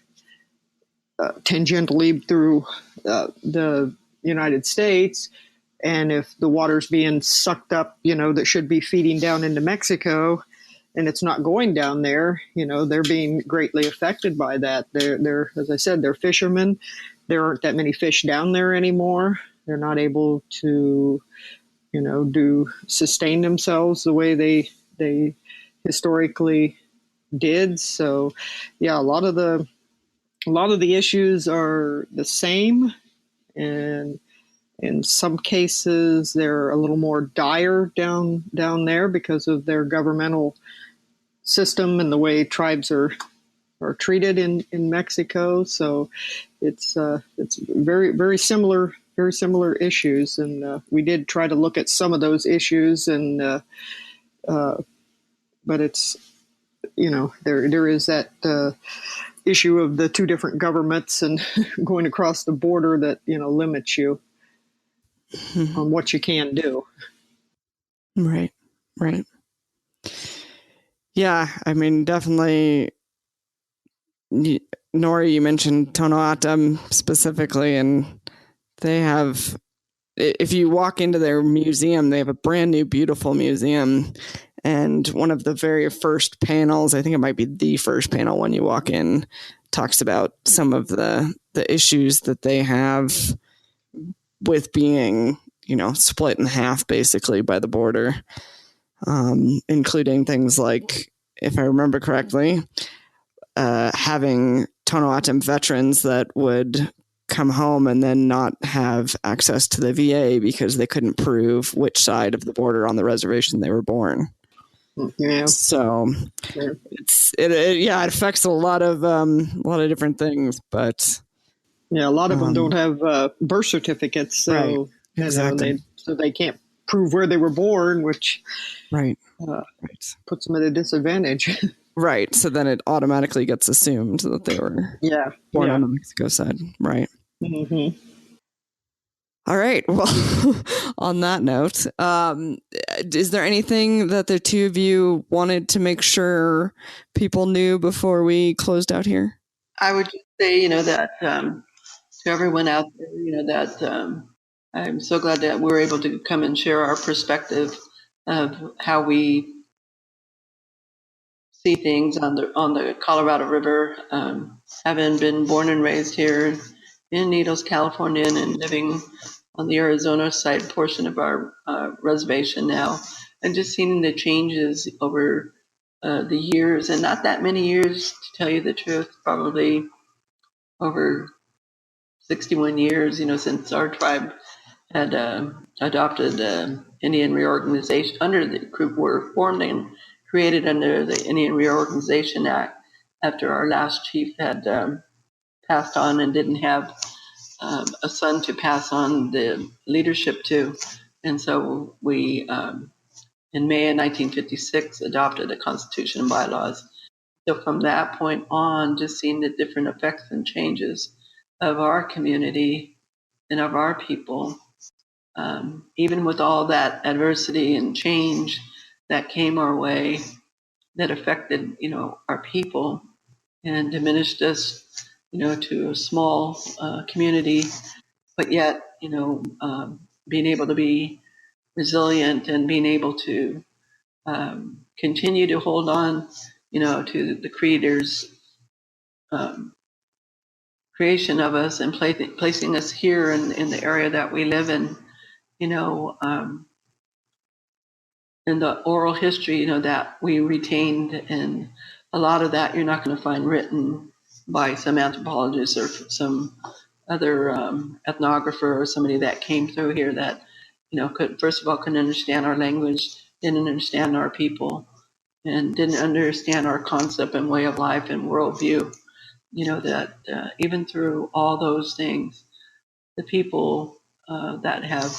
tangentially through the United States. And if the water's being sucked up, that should be feeding down into Mexico, and it's not going down there, they're being greatly affected by that. They're, as I said, they're fishermen. There aren't that many fish down there anymore. They're not able to, sustain themselves the way they historically did. So, yeah, a lot of the issues are the same, and in some cases, they're a little more dire down there because of their governmental system and the way tribes are treated in Mexico. So it's very, very similar issues. And we did try to look at some of those issues, and but it's, there is that issue of the two different governments and going across the border that, limits you on what you can do. Right. Yeah, I mean, definitely. Nora, you mentioned Tono Atam specifically, and they have, if you walk into their museum, they have a brand new, beautiful museum. And one of the very first panels, I think it might be the first panel when you walk in, talks about some of the issues that they have with being, split in half basically by the border, including things like, if I remember correctly, having Tono Atam veterans that would come home and then not have access to the VA because they couldn't prove which side of the border on the reservation they were born. Yeah. So it affects a lot of different things, but yeah, a lot of them don't have birth certificates, so right. Exactly. They can't prove where they were born, which right. puts them at a disadvantage. Right. So then it automatically gets assumed that they were born on the Mexico side. Right. Mm-hmm. All right. Well, on that note, is there anything that the two of you wanted to make sure people knew before we closed out here? I would just say, that to everyone out there, that I'm so glad that we're able to come and share our perspective of how we see things on the Colorado River. Having been born and raised here in Needles, California, and living on the Arizona side portion of our reservation now, and just seeing the changes over the years, and not that many years, to tell you the truth, probably over 61 years, since our tribe had adopted Indian reorganization under the group were formed and created under the Indian Reorganization Act after our last chief had passed on and didn't have a son to pass on the leadership to. And so we, in May of 1956, adopted a constitution and bylaws. So from that point on, just seeing the different effects and changes of our community and of our people, even with all that adversity and change that came our way, that affected, our people and diminished us, to a small community, but yet, being able to be resilient and being able to continue to hold on, to the Creator's creation of us and placing us here in the area that we live in, in the oral history, that we retained, and a lot of that you're not going to find written by some anthropologist or some other ethnographer or somebody that came through here that, couldn't understand our language, didn't understand our people, and didn't understand our concept and way of life and worldview. That even through all those things, the people that have,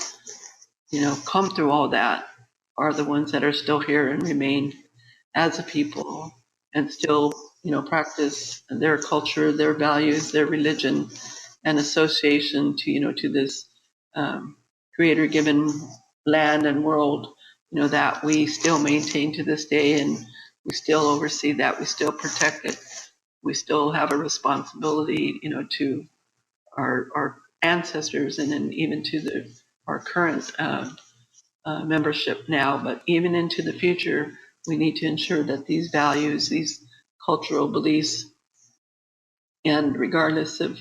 come through all that are the ones that are still here and remain as a people and still, practice their culture, their values, their religion, and association to this creator-given land and world, that we still maintain to this day, and we still oversee that, we still protect it, we still have a responsibility, to our ancestors, and then even to our current membership now, but even into the future, we need to ensure that these values, these cultural beliefs, and regardless of,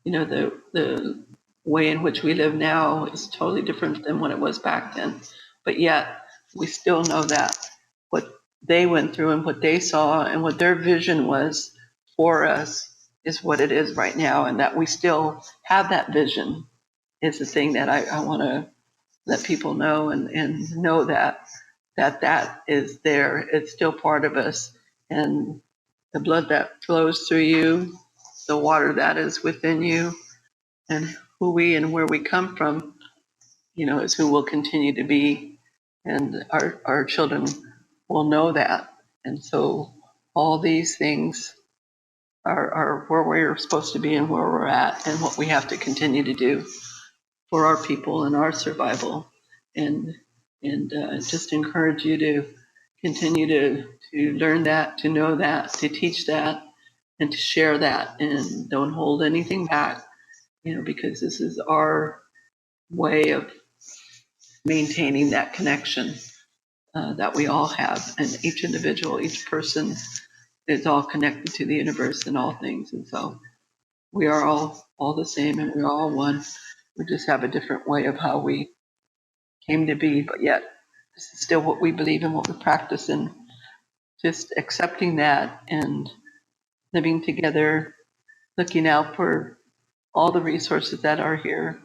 the way in which we live now is totally different than what it was back then. But yet we still know that what they went through and what they saw and what their vision was for us is what it is right now. And that we still have that vision is the thing that I want to let people know, and know that is there. It's still part of us. And the blood that flows through you, the water that is within you, and who we and where we come from, is who we'll continue to be. And our children will know that. And so all these things are where we're supposed to be and where we're at and what we have to continue to do for our people and our survival. And just encourage you to continue to learn that, to know that, to teach that, and to share that, and don't hold anything back, because this is our way of maintaining that connection that we all have, and each individual, each person is all connected to the universe and all things. And so we are all the same, and we're all one. We just have a different way of how we came to be, but yet this is still what we believe and what we practice, and just accepting that and living together, looking out for all the resources that are here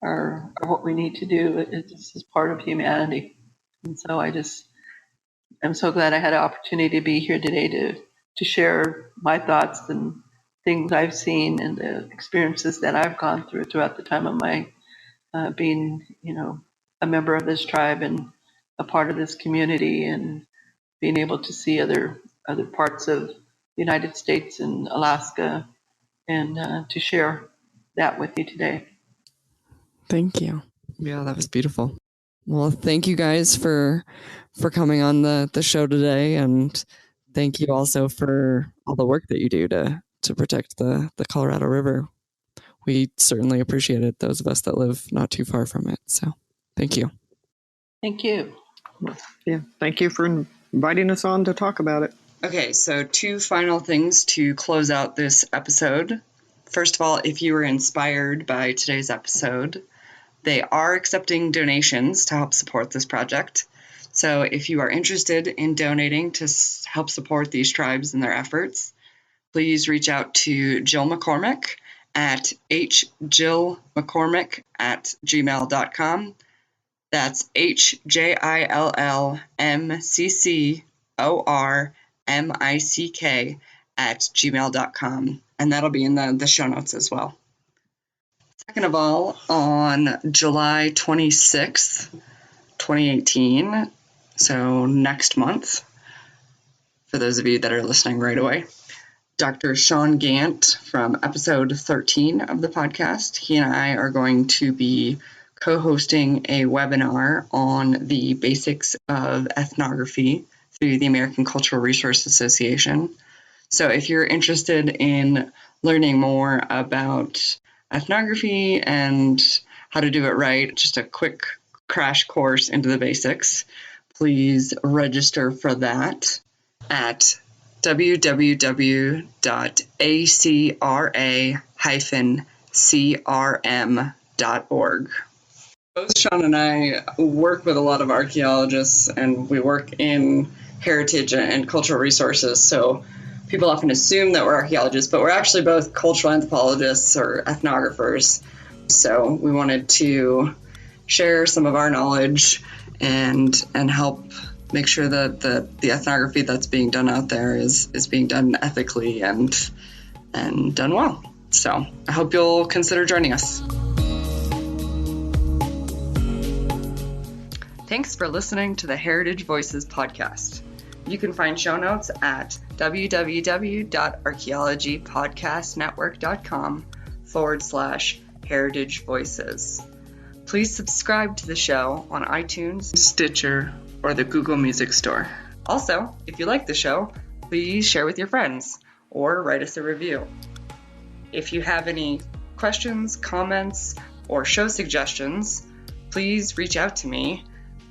are what we need to do. This is part of humanity. And so I'm so glad I had an opportunity to be here today to share my thoughts and things I've seen and the experiences that I've gone through throughout the time of my being, a member of this tribe and a part of this community, and being able to see other parts of the United States and Alaska, and to share that with you today. Thank you. Yeah, that was beautiful. Well, thank you guys for coming on the show today, and thank you also for all the work that you do to protect the Colorado River. We certainly appreciate it, those of us that live not too far from it. So thank you. Thank you. Yeah, thank you for inviting us on to talk about it. Okay, so 2 final things to close out this episode. First of all, if you were inspired by today's episode, they are accepting donations to help support this project. So if you are interested in donating to help support these tribes in their efforts, please reach out to Jill McCormick at hjillmccormick@gmail.com. That's HJILLMCCORMICK@gmail.com. And that'll be in the show notes as well. Second of all, on July 26th, 2018, so next month, for those of you that are listening right away, Dr. Sean Gant from episode 13 of the podcast, he and I are going to be co-hosting a webinar on the basics of ethnography through the American Cultural Resource Association. So if you're interested in learning more about ethnography and how to do it right, just a quick crash course into the basics, please register for that at www.acra-crm.org. Both Sean and I work with a lot of archaeologists, and we work in heritage and cultural resources. So people often assume that we're archaeologists, but we're actually both cultural anthropologists or ethnographers. So we wanted to share some of our knowledge and help make sure that the ethnography that's being done out there is being done ethically and done well. So I hope you'll consider joining us. Thanks for listening to the Heritage Voices podcast. You can find show notes at www.archaeologypodcastnetwork.com/Heritage Voices. Please subscribe to the show on iTunes, Stitcher, or the Google Music Store. Also, if you like the show, please share with your friends or write us a review. If you have any questions, comments, or show suggestions, please reach out to me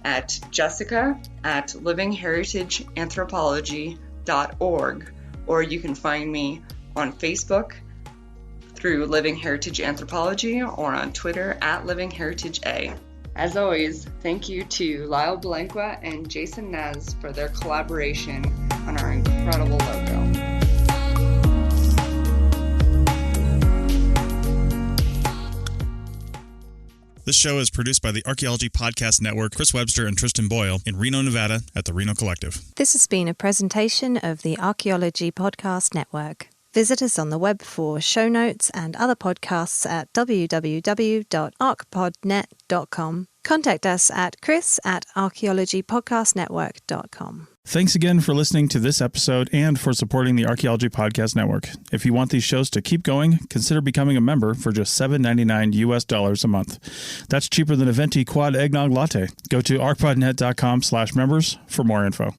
at jessica@livingheritageanthropology.org, or you can find me on Facebook through Living Heritage Anthropology or on Twitter @LivingHeritageA. As always, thank you to Lyle Belenqua and Jason Nez for their collaboration on our incredible logo. This show is produced by the Archaeology Podcast Network, Chris Webster and Tristan Boyle in Reno, Nevada at the Reno Collective. This has been a presentation of the Archaeology Podcast Network. Visit us on the web for show notes and other podcasts at www.archpodnet.com. Contact us at chris@archaeologypodcastnetwork.com. Thanks again for listening to this episode and for supporting the Archaeology Podcast Network. If you want these shows to keep going, consider becoming a member for just $7.99 US a month. That's cheaper than a venti quad eggnog latte. Go to archpodnet.com/members for more info.